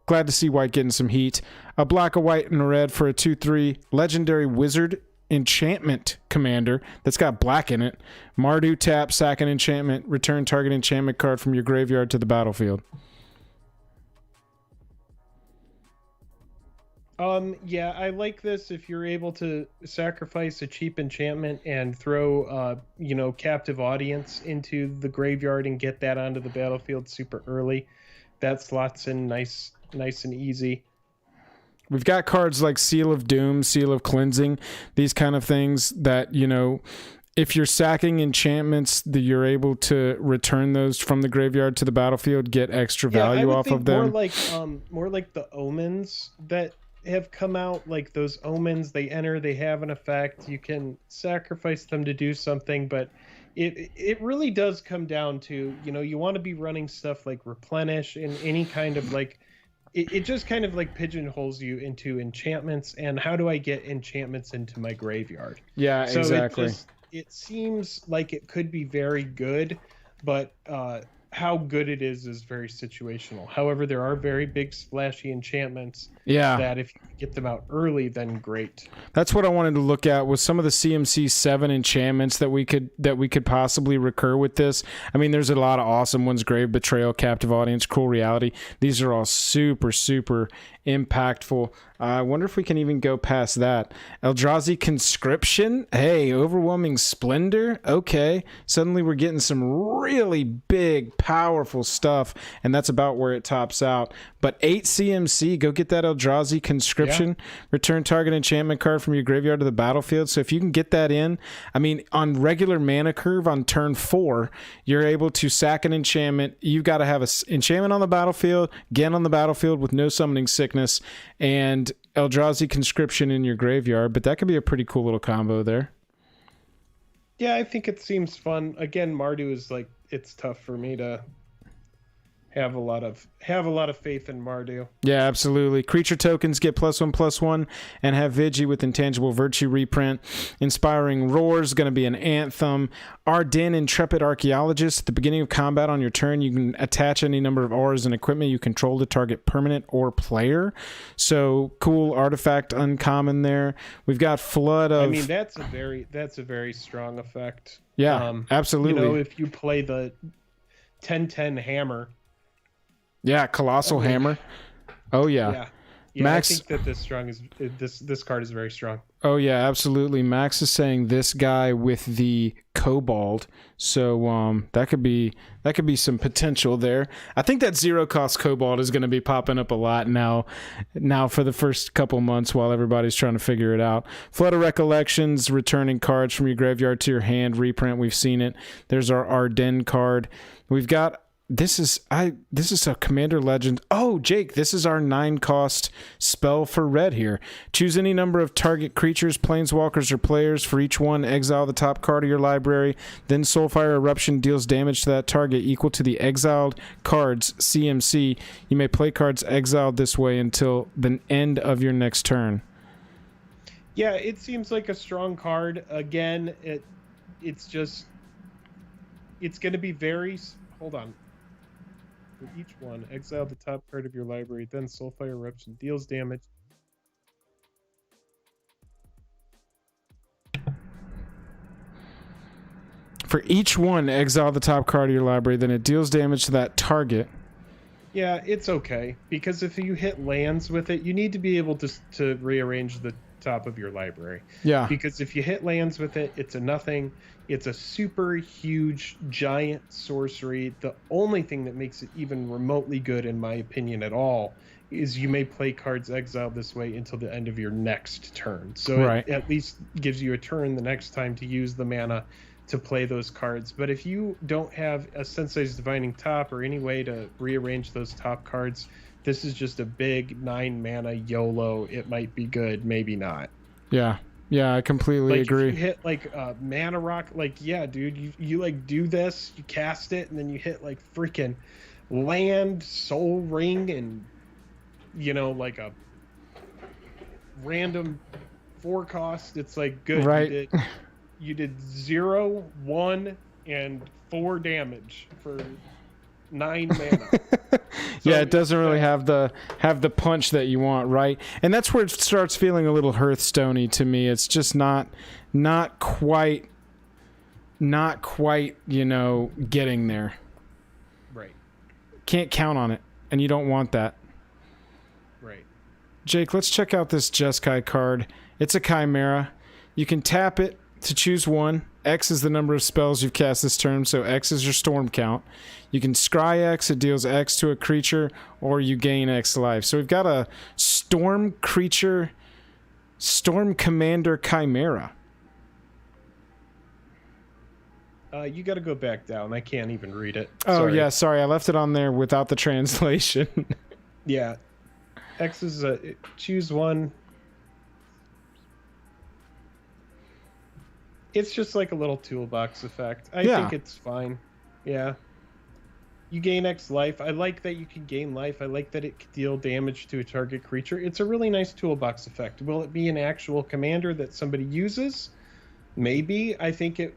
Glad to see white getting some heat. A black, a white, and a red for a 2/3. Legendary Wizard enchantment commander that's got black in it. Mardu, tap, sack an enchantment, return target enchantment card from your graveyard to the battlefield. Yeah, I like this. If you're able to sacrifice a cheap enchantment and throw captive audience into the graveyard and get that onto the battlefield super early, that slots in nice and easy. We've got cards like Seal of Doom, Seal of Cleansing, these kind of things that, if you're sacking enchantments, that you're able to return those from the graveyard to the battlefield, get extra value off of them. More like the omens that have come out, like those omens, they enter, they have an effect. You can sacrifice them to do something, but it really does come down to, you want to be running stuff like Replenish and any kind of like, it just kind of like pigeonholes you into enchantments and how do I get enchantments into my graveyard? Yeah, so exactly. It seems like it could be very good, but how good it is very situational. However, there are very big splashy enchantments that if you get them out early, then great. That's what I wanted to look at was some of the CMC 7 enchantments that we could possibly recur with this. I mean, there's a lot of awesome ones: Grave Betrayal, Captive Audience, Cruel Reality. These are all super, super impactful. I wonder if we can even go past that. Eldrazi Conscription. Hey, Overwhelming Splendor. Okay. Suddenly we're getting some really big, powerful stuff, and that's about where it tops out. But 8 CMC, go get that Eldrazi Conscription. Yeah. Return target enchantment card from your graveyard to the battlefield. So if you can get that in, I mean, on regular mana curve on turn 4, you're able to sack an enchantment. You've got to have an enchantment on the battlefield, again on the battlefield with no summoning sickness, and Eldrazi Conscription in your graveyard. But that could be a pretty cool little combo there. Yeah, I think it seems fun. Again, Mardu is like, it's tough for me to have a lot of faith in Mardu. Yeah, absolutely. Creature tokens get +1/+1 and have Vigi with Intangible Virtue reprint. Inspiring Roars going to be an anthem. Arden Intrepid Archaeologist. At the beginning of combat on your turn, you can attach any number of auras and equipment you control to target permanent or player. So cool artifact uncommon there. We've got Flood of. I mean, that's a very strong effect. Yeah, absolutely. You know, if you play the 10/10 hammer. Yeah, colossal hammer. Oh yeah. Yeah. Yeah, Max, I think that this card is very strong. oh yeah, absolutely. Max is saying this guy with the kobold, so that could be some potential there. I think that 0-cost kobold is going to be popping up a lot now for the first couple months while everybody's trying to figure it out. Flood of Recollections, returning cards from your graveyard to your hand, reprint. We've seen it. There's our Ardennes card. We've got this is a Commander Legend. Oh, Jake, this is our 9-cost spell for red here. Choose any number of target creatures, planeswalkers, or players. For each one, exile the top card of your library. Then Soulfire Eruption deals damage to that target equal to the exiled card's CMC. You may play cards exiled this way until the end of your next turn. Yeah, it seems like a strong card. Again, it's going to be very... Hold on. For each one, exile the top card of your library, then Soulfire Eruption deals damage. For each one, exile the top card of your library, then it deals damage to that target. Yeah, it's okay, because if you hit lands with it, you need to be able to rearrange the top of your library. Yeah. Because if you hit lands with it, it's a nothing. It's a super huge, giant sorcery. The only thing that makes it even remotely good, in my opinion, at all, is you may play cards exiled this way until the end of your next turn. So right. It at least gives you a turn the next time to use the mana to play those cards. But if you don't have a Sensei's Divining Top or any way to rearrange those top cards, this is just a big 9-mana YOLO. It might be good, maybe not. Yeah. Yeah, I completely agree. If you hit like mana rock, like, yeah, dude, you like do this, you cast it, and then you hit like freaking land, soul ring, and you know, like a random 4-cost. It's like good. Right. You did 0, 1, and 4 damage for 9 mana. Yeah, it doesn't really have the punch that you want, right? And that's where it starts feeling a little Hearthstone-y to me. It's just not quite, you know, getting there. Right. Can't count on it, and you don't want that. Right. Jake, let's check out this Jeskai card. It's a Chimera. You can tap it to choose one. X is the number of spells you've cast this turn, so X is your storm count. You can scry X, it deals X to a creature, or you gain X life. So we've got a storm creature, storm commander Chimera. You got to go back down. I can't even read it. Oh, Sorry. yeah, sorry. I left it on there without the translation. Yeah. X is choose one. It's just like a little toolbox effect. I think it's fine. Yeah. You gain X life. I like that you can gain life. I like that it can deal damage to a target creature. It's a really nice toolbox effect. Will it be an actual commander that somebody uses? Maybe. I think it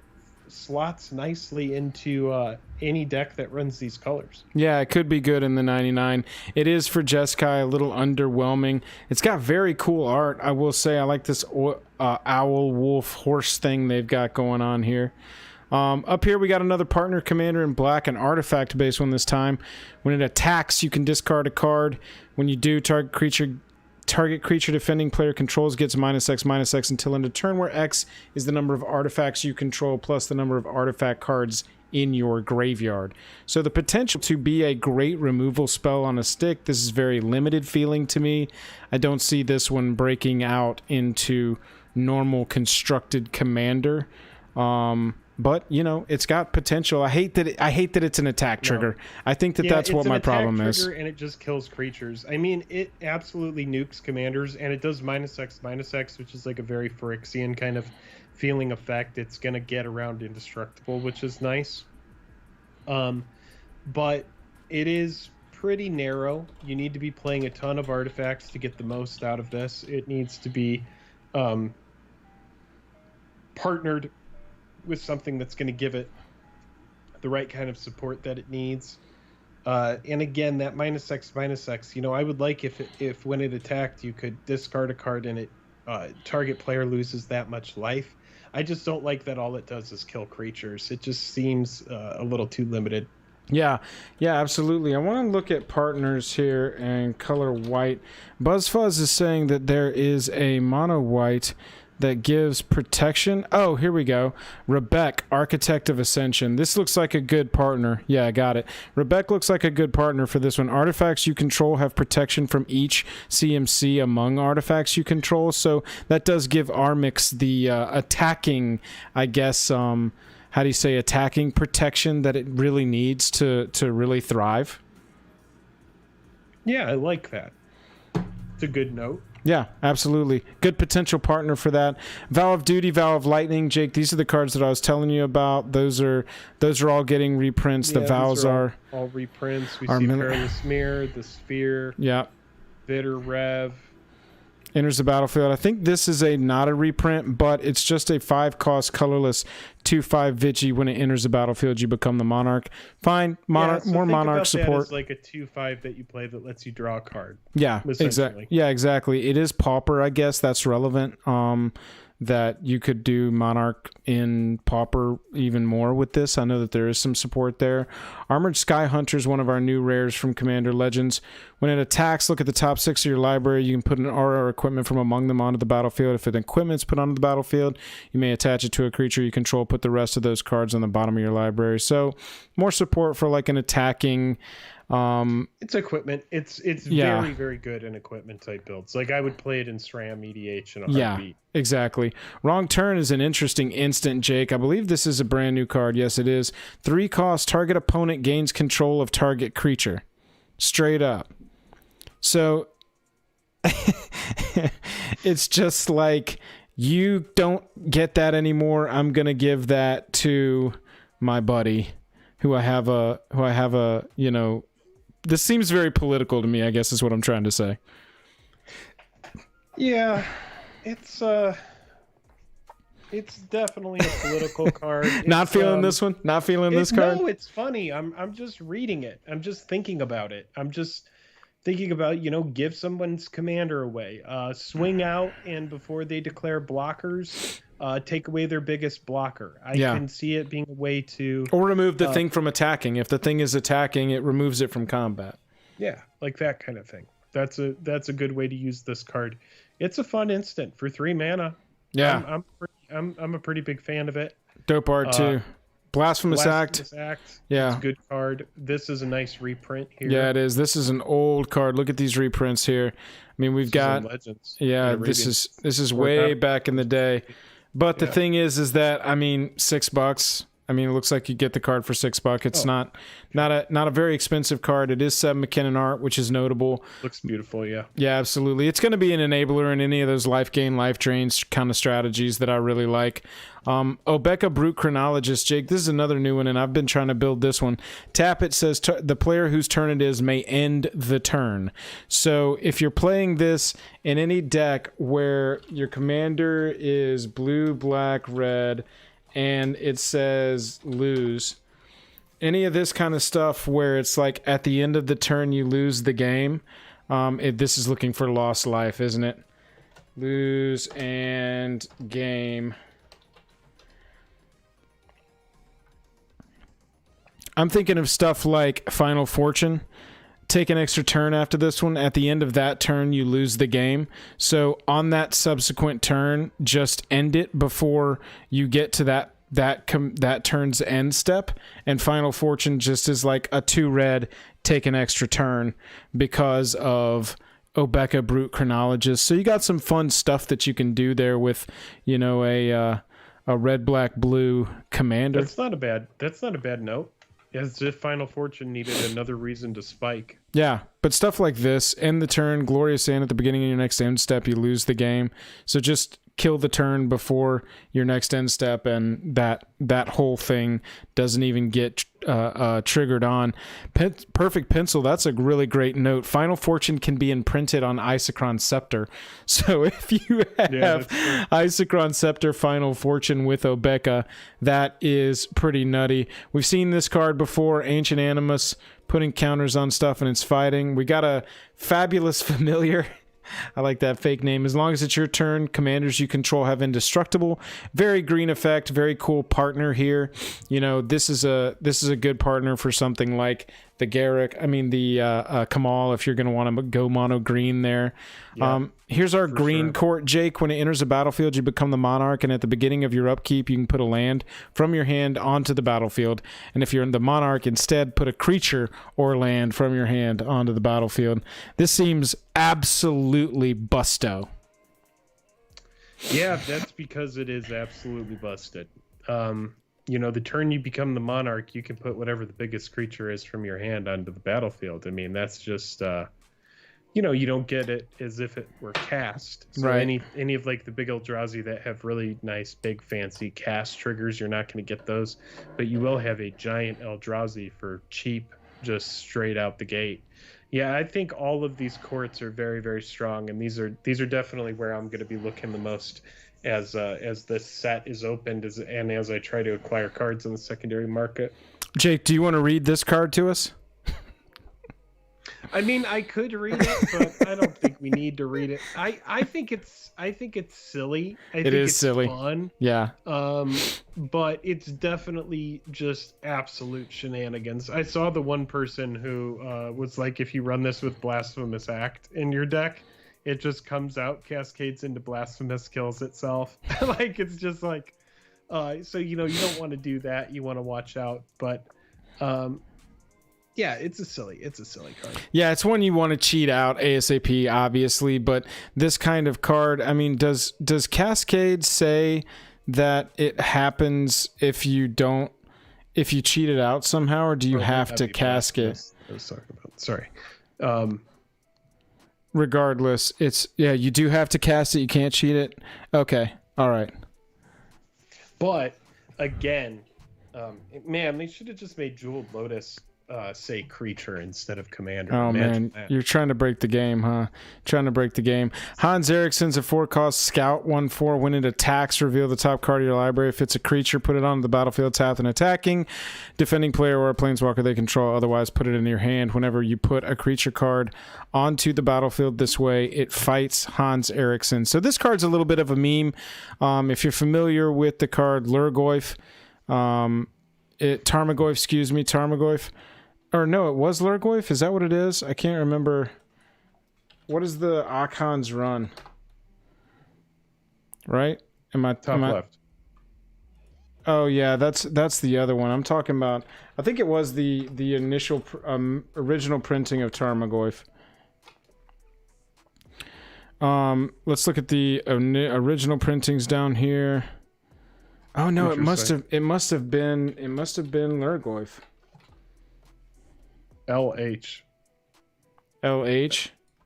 slots nicely into any deck that runs these colors. Yeah, it could be good in the 99. It is for Jeskai, a little underwhelming. It's got very cool art. I will say I like this owl, wolf, horse thing they've got going on here. Up here we got another partner commander in black, an artifact based one this time. When it attacks, you can discard a card. When you do, target creature defending player controls gets -X until end of turn, where X is the number of artifacts you control plus the number of artifact cards in your graveyard. So the potential to be a great removal spell on a stick. This is very limited feeling to me. I don't see this one breaking out into normal constructed commander. But you know, it's got potential. I hate that it's an attack trigger. No. I think that's what my problem is. And it just kills creatures. I mean, it absolutely nukes commanders, and it does -X, which is like a very Phyrexian kind of feeling effect. It's gonna get around indestructible, which is nice. But it is pretty narrow. You need to be playing a ton of artifacts to get the most out of this. It needs to be partnered with something that's going to give it the right kind of support that it needs. And again, that -X, you know, I would like if when it attacked, you could discard a card and it target player loses that much life. I just don't like that all it does is kill creatures. It just seems a little too limited. Yeah, absolutely. I want to look at partners here and color white. BuzzFuzz is saying that there is a mono white that gives protection. Oh, here we go. Rebek, Architect of Ascension. This looks like a good partner. Yeah, I got it. Rebek looks like a good partner for this one. Artifacts you control have protection from each CMC among artifacts you control. So that does give Armix the attacking, I guess, how do you say, attacking protection that it really needs to really thrive. Yeah, I like that. It's a good note. Yeah, absolutely. Good potential partner for that. Vow of Duty, Vow of Lightning, Jake. These are the cards that I was telling you about. Those are all getting reprints. The vows are all reprints. We see Perilous Mirror, the Sphere. Yeah. Bitter Rev. Enters the battlefield. I think this is not a reprint, but it's just a 5-cost colorless 2/5 Vigi. When it enters the battlefield, you become the Monarch. Fine, Monarch, so more think Monarch about support. That as like a 2/5 that you play that lets you draw a card. Yeah, exactly. Yeah, exactly. It is Pauper, I guess. That's relevant. That you could do Monarch in Pauper even more with this. I know that there is some support there. Armored Sky Hunter is one of our new rares from Commander Legends. When it attacks, look at the top 6 of your library. You can put an aura or equipment from among them onto the battlefield. If an equipment's put onto the battlefield, you may attach it to a creature you control. Put the rest of those cards on the bottom of your library. So more support for like an attacking... it's equipment. It's very, very good in equipment type builds. Like I would play it in SRAM, EDH, and a heartbeat. Exactly. Wrong Turn is an interesting instant, Jake. I believe this is a brand new card. Yes, it is. 3 cost, target opponent gains control of target creature. Straight up. So it's just like, you don't get that anymore. I'm gonna give that to my buddy, who I have a, you know. This seems very political to me, I guess is what I'm trying to say. Yeah, it's definitely a political card. Not feeling this one? Not feeling this card? No, it's funny. I'm just reading it. I'm just thinking about it. I'm just thinking about, give someone's commander away. Swing out, and before they declare blockers, take away their biggest blocker. I can see it being a way to... Or remove the thing from attacking. If the thing is attacking, it removes it from combat. Yeah, like that kind of thing. That's a good way to use this card. It's a fun instant for 3 mana. Yeah. I'm a pretty big fan of it. Dope art too. Blasphemous Act. Yeah. It's a good card. This is a nice reprint here. Yeah, it is. This is an old card. Look at these reprints here. I mean, we've got... Legends. Yeah, this is way back in the day. But the thing is that, I mean, $6. I mean, it looks like you get the card for $6. It's not a very expensive card. It is 7 McKinnon art, which is notable. Looks beautiful, yeah. Yeah, absolutely. It's going to be an enabler in any of those life gain, life drains kind of strategies that I really like. Obeka Brute Chronologist, Jake, this is another new one, and I've been trying to build this one. Tap it says the player whose turn it is may end the turn. So if you're playing this in any deck where your commander is blue, black, red, and it says lose, any of this kind of stuff where it's like at the end of the turn you lose the game, this is looking for lost life, isn't it? Lose and game. I'm thinking of stuff like Final Fortune. Take an extra turn after this one. At the end of that turn, you lose the game. So on that subsequent turn, just end it before you get to that turn's end step. And Final Fortune just is like a 2-red, take an extra turn because of Obeka Brute Chronologist. So you got some fun stuff that you can do there with, a red, black, blue commander. That's not a bad note. As if Final Fortune needed another reason to spike. Yeah, but stuff like this, end the turn, Glorious End at the beginning of your next end step, you lose the game. So just kill the turn before your next end step, and that whole thing doesn't even get triggered on. Perfect Pencil, that's a really great note. Final Fortune can be imprinted on Isochron Scepter. So if you have Isochron Scepter Final Fortune with Obeka, that is pretty nutty. We've seen this card before, Ancient Animus, putting counters on stuff and it's fighting. We got a Fabulous Familiar. I like that fake name. As long as it's your turn, commanders you control have indestructible. Very green effect, very cool partner here. You know, this is a good partner for something like the Kamal, if you're going to want to go mono green there. Yeah, here's our green court, Jake. When it enters the battlefield, you become the Monarch, and at the beginning of your upkeep, you can put a land from your hand onto the battlefield. And if you're in the Monarch, instead, put a creature or land from your hand onto the battlefield. This seems absolutely busto. Yeah, that's because it is absolutely busted. You know, the turn you become the Monarch, you can put whatever the biggest creature is from your hand onto the battlefield. I mean, that's just, you know, you don't get it as if it were cast. So right. Any of like the big Eldrazi that have really nice, big, fancy cast triggers, you're not going to get those. But you will have a giant Eldrazi for cheap, just straight out the gate. Yeah, I think all of these courts are very, very strong, and these are definitely where I'm going to be looking the most as this set is opened and as I try to acquire cards in the secondary market. Jake, do you want to read this card to us? I mean, I could read it, but I don't think we need to read it. I think it's silly. I think it's silly. Fun. Yeah. But it's definitely just absolute shenanigans. I saw the one person who was like, if you run this with Blasphemous Act in your deck, it just comes out, cascades into Blasphemous, kills itself. Like, it's just like, so, you know, you don't want to do that. You want to watch out. But, yeah, it's a silly card. Yeah, it's one you want to cheat out ASAP, obviously. But this kind of card, I mean, does Cascade say that it happens if you cheat it out somehow, or do you have to cast it? I was talking about. Sorry. Regardless, you do have to cast it. You can't cheat it. Okay, all right. But again, man, they should have just made Jeweled Lotus say creature instead of commander. Oh, man, you're trying to break the game, huh? Trying to break the game. Hans Eriksson's a 4-cost scout, 1/4. When it attacks, reveal the top card of your library. If it's a creature, put it on the battlefield, tapped and attacking. Defending player or a planeswalker they control. Otherwise, put it in your hand. Whenever you put a creature card onto the battlefield this way, it fights Hans Eriksson. So this card's a little bit of a meme. If you're familiar with the card Tarmogoyf, Tarmogoyf. Or no, it was Lurgoyf? Is that what it is? I can't remember. What is the Archon's run? Right? Top left. Oh yeah, that's the other one. I'm talking about. I think it was the initial original printing of Tarmogoyf. Let's look at the original printings down here. Oh no, it must have been Lurgoyf. LH.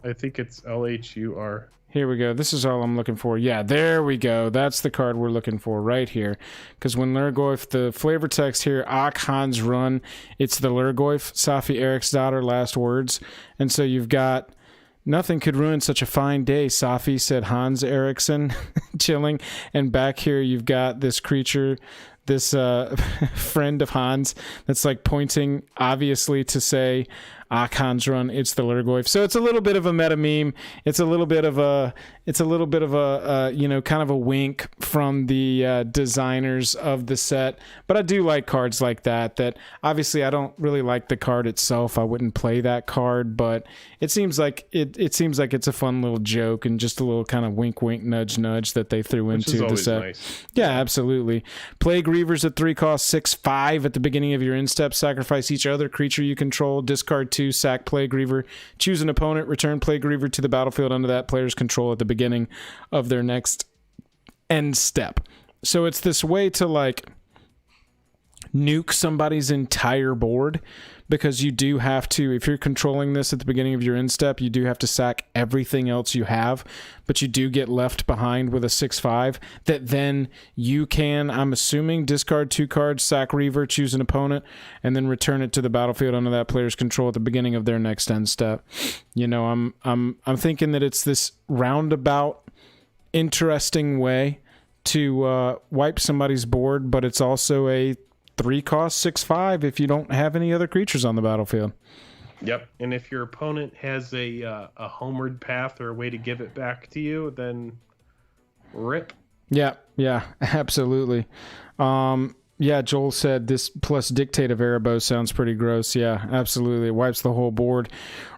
I think it's LHUR. Here we go. This is all I'm looking for. Yeah, there we go. That's the card we're looking for right here. Because when Lurgoyf, the flavor text here, Hans Run, it's the Lurgoyf, Safi Eriksdottir, last words. And so you've got, nothing could ruin such a fine day, Safi, said Hans Eriksson, chilling. And back here you've got this creature, this friend of Hans that's like pointing obviously to say Hans Run, it's the Lurgoyf. So it's a little bit of a meta meme. It's a little bit of a you know, kind of a wink from the designers of the set. But I do like cards like that obviously I don't really like the card itself. I wouldn't play that card, but it seems like it's a fun little joke and just a little kind of wink nudge that they threw into the set. Nice. Yeah, absolutely. Plague Reavers at 3 cost, 6/5 at the beginning of your instep. Sacrifice each other creature you control. Discard 2, sack Plague Reaver. Choose an opponent. Return Plague Reaver to the battlefield under that player's control at the beginning of their next end step. So it's this way to like nuke somebody's entire board, because you do have to, if you're controlling this at the beginning of your end step, you do have to sack everything else you have, but you do get left behind with a 6/5 that then you can, I'm assuming, discard 2 cards, sack Reaver, choose an opponent, and then return it to the battlefield under that player's control at the beginning of their next end step. You know, I'm thinking that it's this roundabout interesting way to wipe somebody's board, but it's also a 3 cost, 6/5 if you don't have any other creatures on the battlefield. Yep. And if your opponent has a homeward path or a way to give it back to you, then rip. Yeah, absolutely. Yeah, Joel said this plus Dictate of Erebos sounds pretty gross. Yeah, absolutely. It wipes the whole board.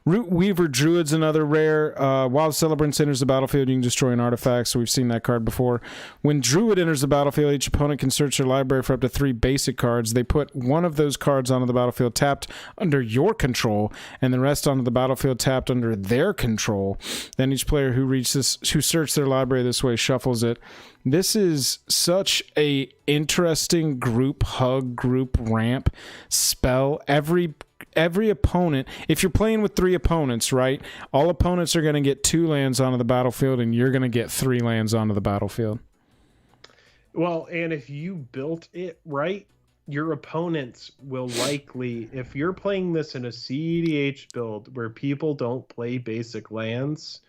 Root Weaver Druid's another rare. While Celebrant enters the battlefield, you can destroy an artifact, so we've seen that card before. When Druid enters the battlefield, each opponent can search their library for up to 3 basic cards. They put one of those cards onto the battlefield tapped under your control, and the rest onto the battlefield tapped under their control. Then each player who searched their library this way shuffles it. This is such a interesting group hug, group ramp spell. Every opponent, if you're playing with 3 opponents, right? All opponents are going to get 2 lands onto the battlefield, and you're going to get 3 lands onto the battlefield. Well, and if you built it right, your opponents will likely, if you're playing this in a CEDH build where people don't play basic lands,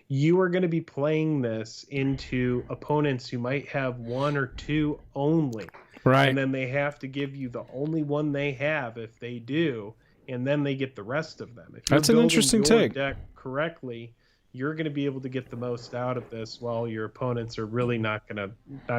you are going to be playing this into opponents who might have 1 or 2 only. Right. And then they have to give you the only one they have if they do, and then they get the rest of them. If That's an interesting take. Deck correctly, you're going to be able to get the most out of this, while your opponents are really not going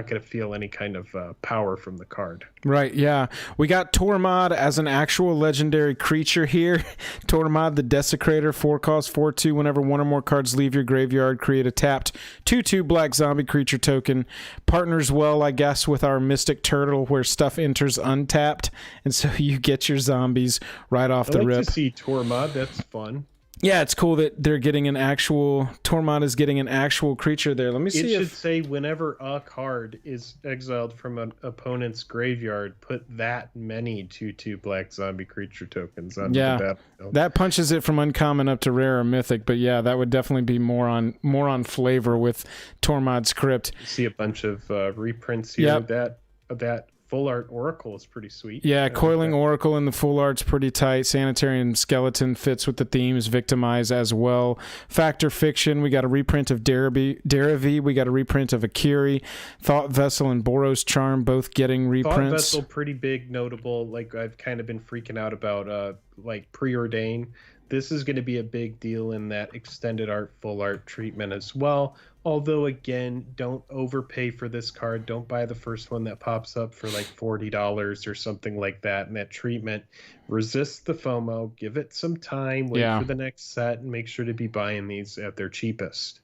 to feel any kind of power from the card. Right, yeah. We got Tormod as an actual legendary creature here. Tormod the Desecrator, 4-cost, 4/2. Whenever 1 or more cards leave your graveyard, create a tapped 2/2 black zombie creature token. Partners well, I guess, with our Mystic Turtle, where stuff enters untapped, and so you get your zombies right off the rip. I like to see Tormod. That's fun. Yeah, it's cool that they're getting an actual... Tormod is getting an actual creature there. Let me see if... It should say whenever a card is exiled from an opponent's graveyard, put that many 2/2 black zombie creature tokens on the battlefield. That punches it from uncommon up to rare or mythic, but yeah, that would definitely be more on flavor with Tormod's Crypt. See a bunch of reprints here. Yep. That full art Oracle is pretty sweet. Yeah, Coiling Oracle in the full art's pretty tight. Sanitarian Skeleton fits with the themes. Victimize as well. Factor Fiction, we got a reprint of Derivi. We got a reprint of Akiri. Thought Vessel and Boros Charm both getting reprints. Thought Vessel, pretty big, notable. Like, I've kind of been freaking out about like Preordain. This is going to be a big deal in that extended art, full art treatment as well. Although, again, don't overpay for this card. Don't buy the first one that pops up for like $40 or something like that. And that treatment, resist the FOMO, give it some time, wait for the next set, and make sure to be buying these at their cheapest.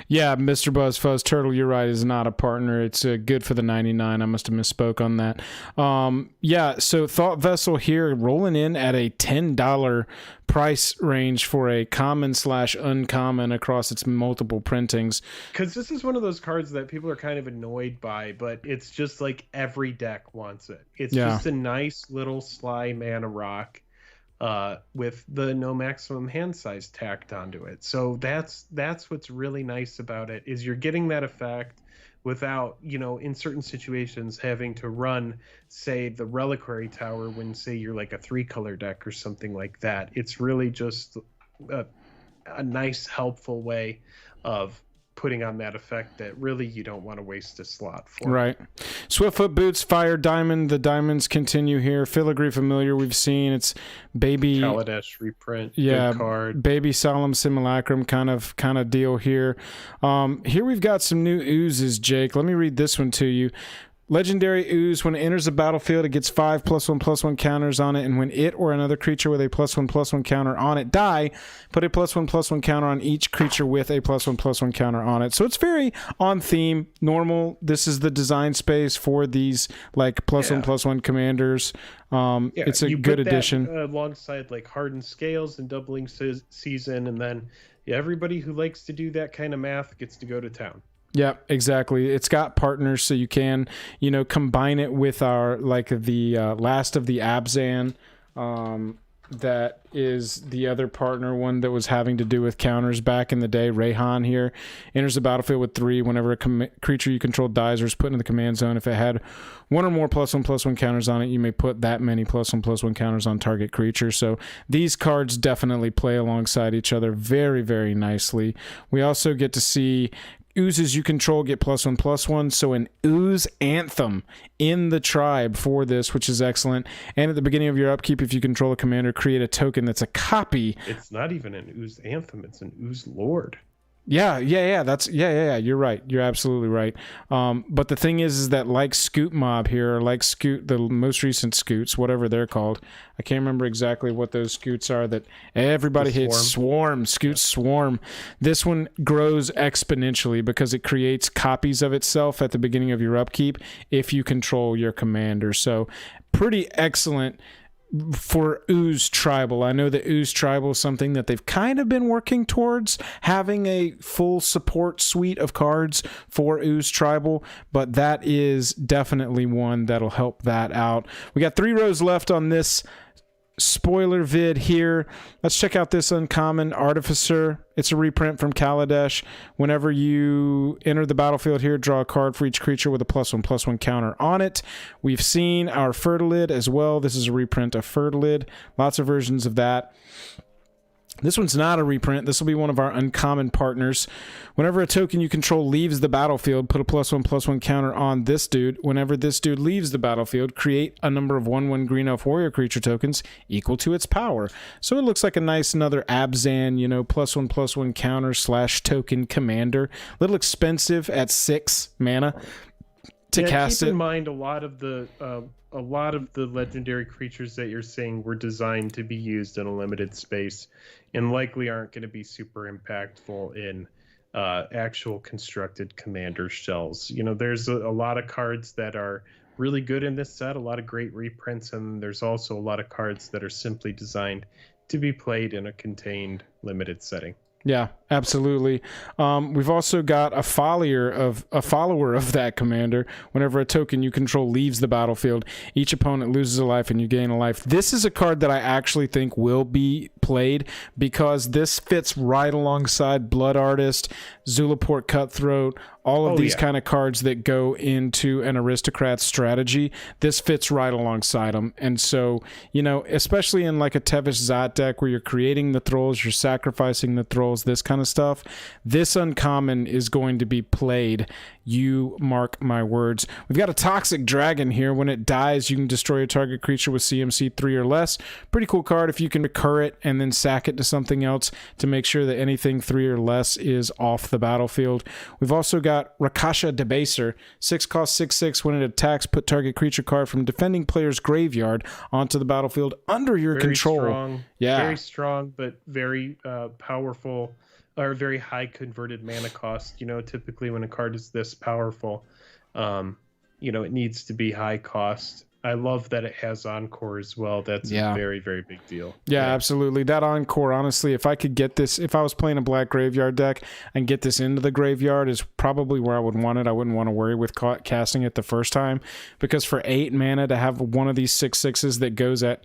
Yeah, Mr. Buzzfuzz Turtle, you're right, is not a partner. It's good for the 99. I must have misspoke on that. Yeah, so Thought Vessel here rolling in at a $10 price range for a common/uncommon across its multiple printings. Because this is one of those cards that people are kind of annoyed by, but it's just like every deck wants it. It's just a nice little sly mana rock. With the no maximum hand size tacked onto it. So that's what's really nice about it, is you're getting that effect without, in certain situations having to run, say, the Reliquary Tower when, say, you're like a 3-color deck or something like that. It's really just a nice, helpful way of putting on that effect that really you don't want to waste a slot for. Right. Swiftfoot Boots, Fire Diamond. The diamonds continue here. Filigree Familiar, we've seen. It's Baby... Kaladesh reprint. Yeah, good card. Baby Solemn Simulacrum kind of deal here. Here we've got some new oozes, Jake. Let me read this one to you. Legendary Ooze, when it enters the battlefield, it gets 5+1/+1 counters on it, and when it or another creature with a +1/+1 counter on it die, put a +1/+1 counter on each creature with a +1/+1 counter on it. So it's very on theme, normal. This is the design space for these like +1/+1 commanders. It's a good addition. Alongside like Hardened Scales and Doubling Season, and then everybody who likes to do that kind of math gets to go to town. Yeah, exactly. It's got partners, so you can, combine it with our, like, the Last of the Abzan. That is the other partner one that was having to do with counters back in the day. Rayhan here enters the battlefield with 3 whenever a creature you control dies or is put into the command zone. If it had 1 or more +1/+1 counters on it, you may put that many +1/+1 counters on target creature. So these cards definitely play alongside each other very, very nicely. We also get to see oozes you control get +1/+1. So an ooze anthem in the tribe for this, which is excellent. And at the beginning of your upkeep, if you control a commander, create a token that's a copy. It's not even an ooze anthem, it's an ooze lord. Yeah. You're right. You're absolutely right. But the thing is that like Scoot Mob here, or like Scoot, the most recent Scoots, whatever they're called, I can't remember exactly what those Scoots are that everybody hits. Swarm, Scoot Swarm. This one grows exponentially because it creates copies of itself at the beginning of your upkeep if you control your commander. So pretty excellent for Ooze Tribal. I know that Ooze Tribal is something that they've kind of been working towards, having a full support suite of cards for Ooze Tribal, but that is definitely one that'll help that out. We got 3 rows left on this spoiler vid here. Let's check out this uncommon Artificer. It's a reprint from Kaladesh. Whenever you enter the battlefield here, draw a card for each creature with a +1/+1 counter on it. We've seen our Fertilid as well. This is a reprint of Fertilid. Lots of versions of that. This one's not a reprint. This will be one of our uncommon partners. Whenever a token you control leaves the battlefield, put a +1/+1 counter on this dude. Whenever this dude leaves the battlefield, create a number of 1/1 green elf warrior creature tokens equal to its power. So it looks like a nice another Abzan, +1/+1 counter / token commander. A little expensive at 6 mana to cast it. Keep in mind a lot of the legendary creatures that you're seeing were designed to be used in a limited space and likely aren't going to be super impactful in actual constructed commander shells. There's a lot of cards that are really good in this set, a lot of great reprints, and there's also a lot of cards that are simply designed to be played in a contained limited setting. Yeah, absolutely. We've also got a follower of that commander. Whenever a token you control leaves the battlefield, each opponent loses a life and you gain a life. This is a card that I actually think will be played because this fits right alongside Blood Artist, Zulaport Cutthroat, all of these kind of cards that go into an aristocrat strategy. This fits right alongside them. And so, especially in like a Tevish Zot deck where you're creating the Thralls, you're sacrificing the Thralls, this kind of stuff, this uncommon is going to be played. You mark my words. We've got a Toxic Dragon here. When it dies, you can destroy a target creature with CMC 3 or less. Pretty cool card if you can recur it and then sack it to something else to make sure that anything 3 or less is off the battlefield. We've also got Rakasha Debaser. 6 cost 6/6. When it attacks, put target creature card from defending player's graveyard onto the battlefield under your control. Strong, very strong, but very powerful, or very high converted mana cost. Typically when a card is this powerful, it needs to be high cost. I love that it has Encore as well. That's a very, very big deal. Yeah, absolutely. That Encore, honestly, if I could get this, if I was playing a black graveyard deck and get this into the graveyard is probably where I would want it. I wouldn't want to worry with casting it the first time, because for 8 mana to have one of these 6/6s that goes at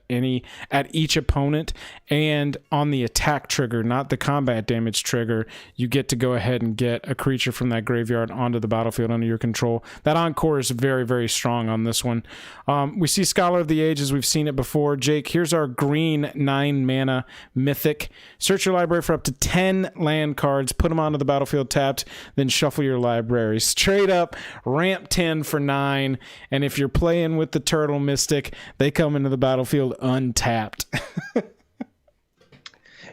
each opponent and on the attack trigger, not the combat damage trigger, you get to go ahead and get a creature from that graveyard onto the battlefield under your control. That Encore is very, very strong on this one. We see Scholar of the Ages. We've seen it before. Jake, here's our green 9 mana mythic. Search your library for up to 10 land cards. Put them onto the battlefield tapped. Then shuffle your library. Straight up, ramp 10 for 9. And if you're playing with the Turtle Mystic, they come into the battlefield untapped.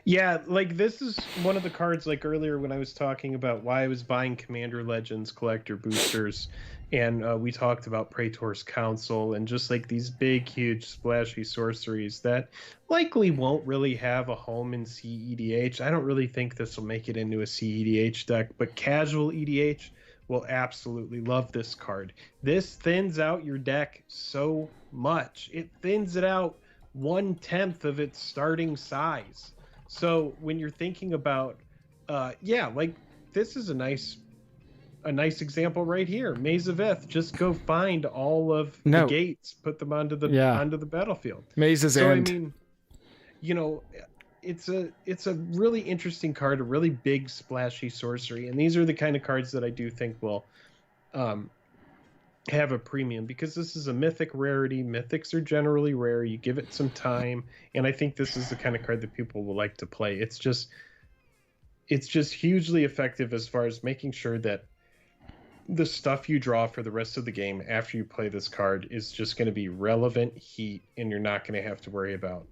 Yeah, like this is one of the cards, like earlier when I was talking about why I was buying Commander Legends collector boosters, and we talked about Praetor's Council and just like these big, huge, splashy sorceries that likely won't really have a home in CEDH. I don't really think this will make it into a CEDH deck, but casual EDH will absolutely love this card. This thins out your deck so much. It thins it out 1/10 of its starting size. So when you're thinking about, like this is a nice example right here. Maze of Ith. Just go find all of the gates, put them onto the battlefield. Maze's End. I mean, it's a really interesting card, a really big splashy sorcery, and these are the kind of cards that I do think will have a premium, because this is a mythic rarity. Mythics are generally rare. You give it some time, and I think this is the kind of card that people will like to play. It's just, it's just hugely effective as far as making sure that the stuff you draw for the rest of the game after you play this card is just going to be relevant heat, and you're not going to have to worry about,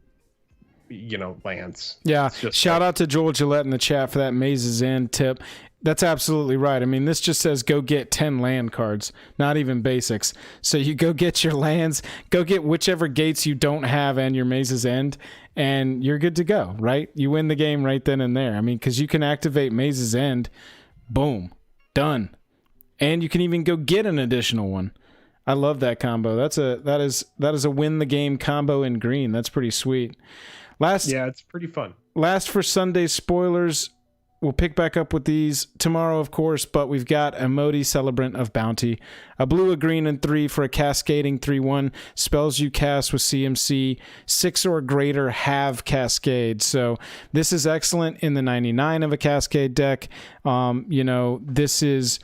lands. Yeah, shout out to Joel Gillette in the chat for that Maze's End tip. That's absolutely right. I mean, this just says go get 10 land cards, not even basics. So you go get your lands, go get whichever gates you don't have and your Maze's End, and you're good to go, right? You win the game right then and there. I mean, because you can activate Maze's End, boom, done. And you can even go get an additional one. I love that combo. That is a win the game combo in green. That's pretty sweet. Yeah, it's pretty fun. Last for Sunday spoilers. We'll pick back up with these tomorrow, of course, but we've got a Modi Celebrant of Bounty. A blue, a green, and 3 for a cascading 3/1. Spells you cast with CMC 6 or greater have Cascade. So this is excellent in the 99 of a Cascade deck. This is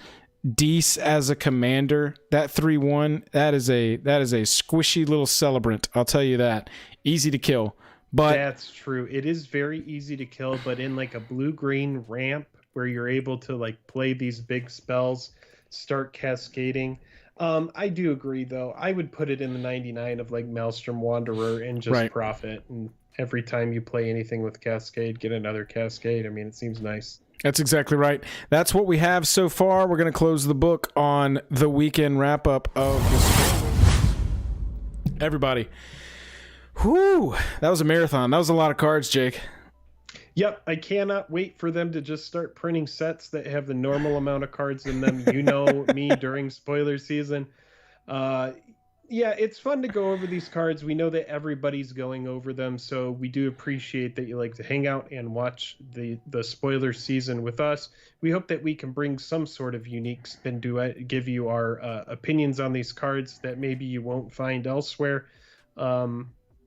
Deece as a commander. That 3/1, that is a squishy little Celebrant. I'll tell you that. Easy to kill. But that's true. It is very easy to kill, but in like a blue-green ramp where you're able to like play these big spells, start cascading. I do agree, though. I would put it in the 99 of like Maelstrom Wanderer and just profit. And every time you play anything with Cascade, get another Cascade. I mean, it seems nice. That's exactly right. That's what we have so far. We're going to close the book on the weekend wrap-up of this. Everybody. Whew, that was a marathon. That was a lot of cards, Jake. Yep, I cannot wait for them to just start printing sets that have the normal amount of cards in them. Me during spoiler season. Yeah, it's fun to go over these cards. We know that everybody's going over them, so we do appreciate that you like to hang out and watch the spoiler season with us. We hope that we can bring some sort of unique spin to it, give you our opinions on these cards that maybe you won't find elsewhere.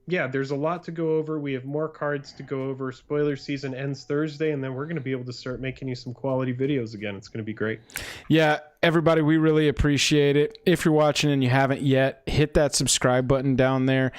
Yeah, there's a lot to go over. We have more cards to go over. Spoiler season ends Thursday, and then we're going to be able to start making you some quality videos again. It's going to be great. Yeah, everybody, we really appreciate it. If you're watching and you haven't yet, hit that subscribe button down there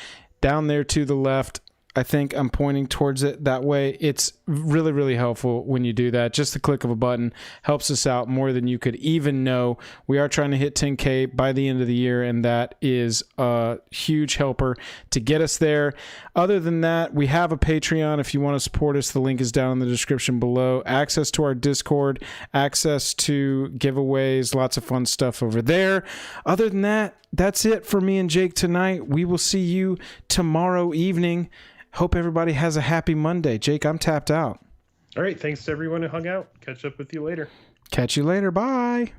to the left. I think I'm pointing towards it that way. It's really, really helpful when you do that. Just the click of a button helps us out more than you could even know. We are trying to hit 10K by the end of the year, and that is a huge helper to get us there. Other than that, we have a Patreon. If you want to support us, the link is down in the description below. Access to our Discord, access to giveaways, lots of fun stuff over there. Other than that, that's it for me and Jake tonight. We will see you tomorrow evening. Hope everybody has a happy Monday. Jake, I'm tapped out. All right. Thanks to everyone who hung out. Catch up with you later. Catch you later. Bye.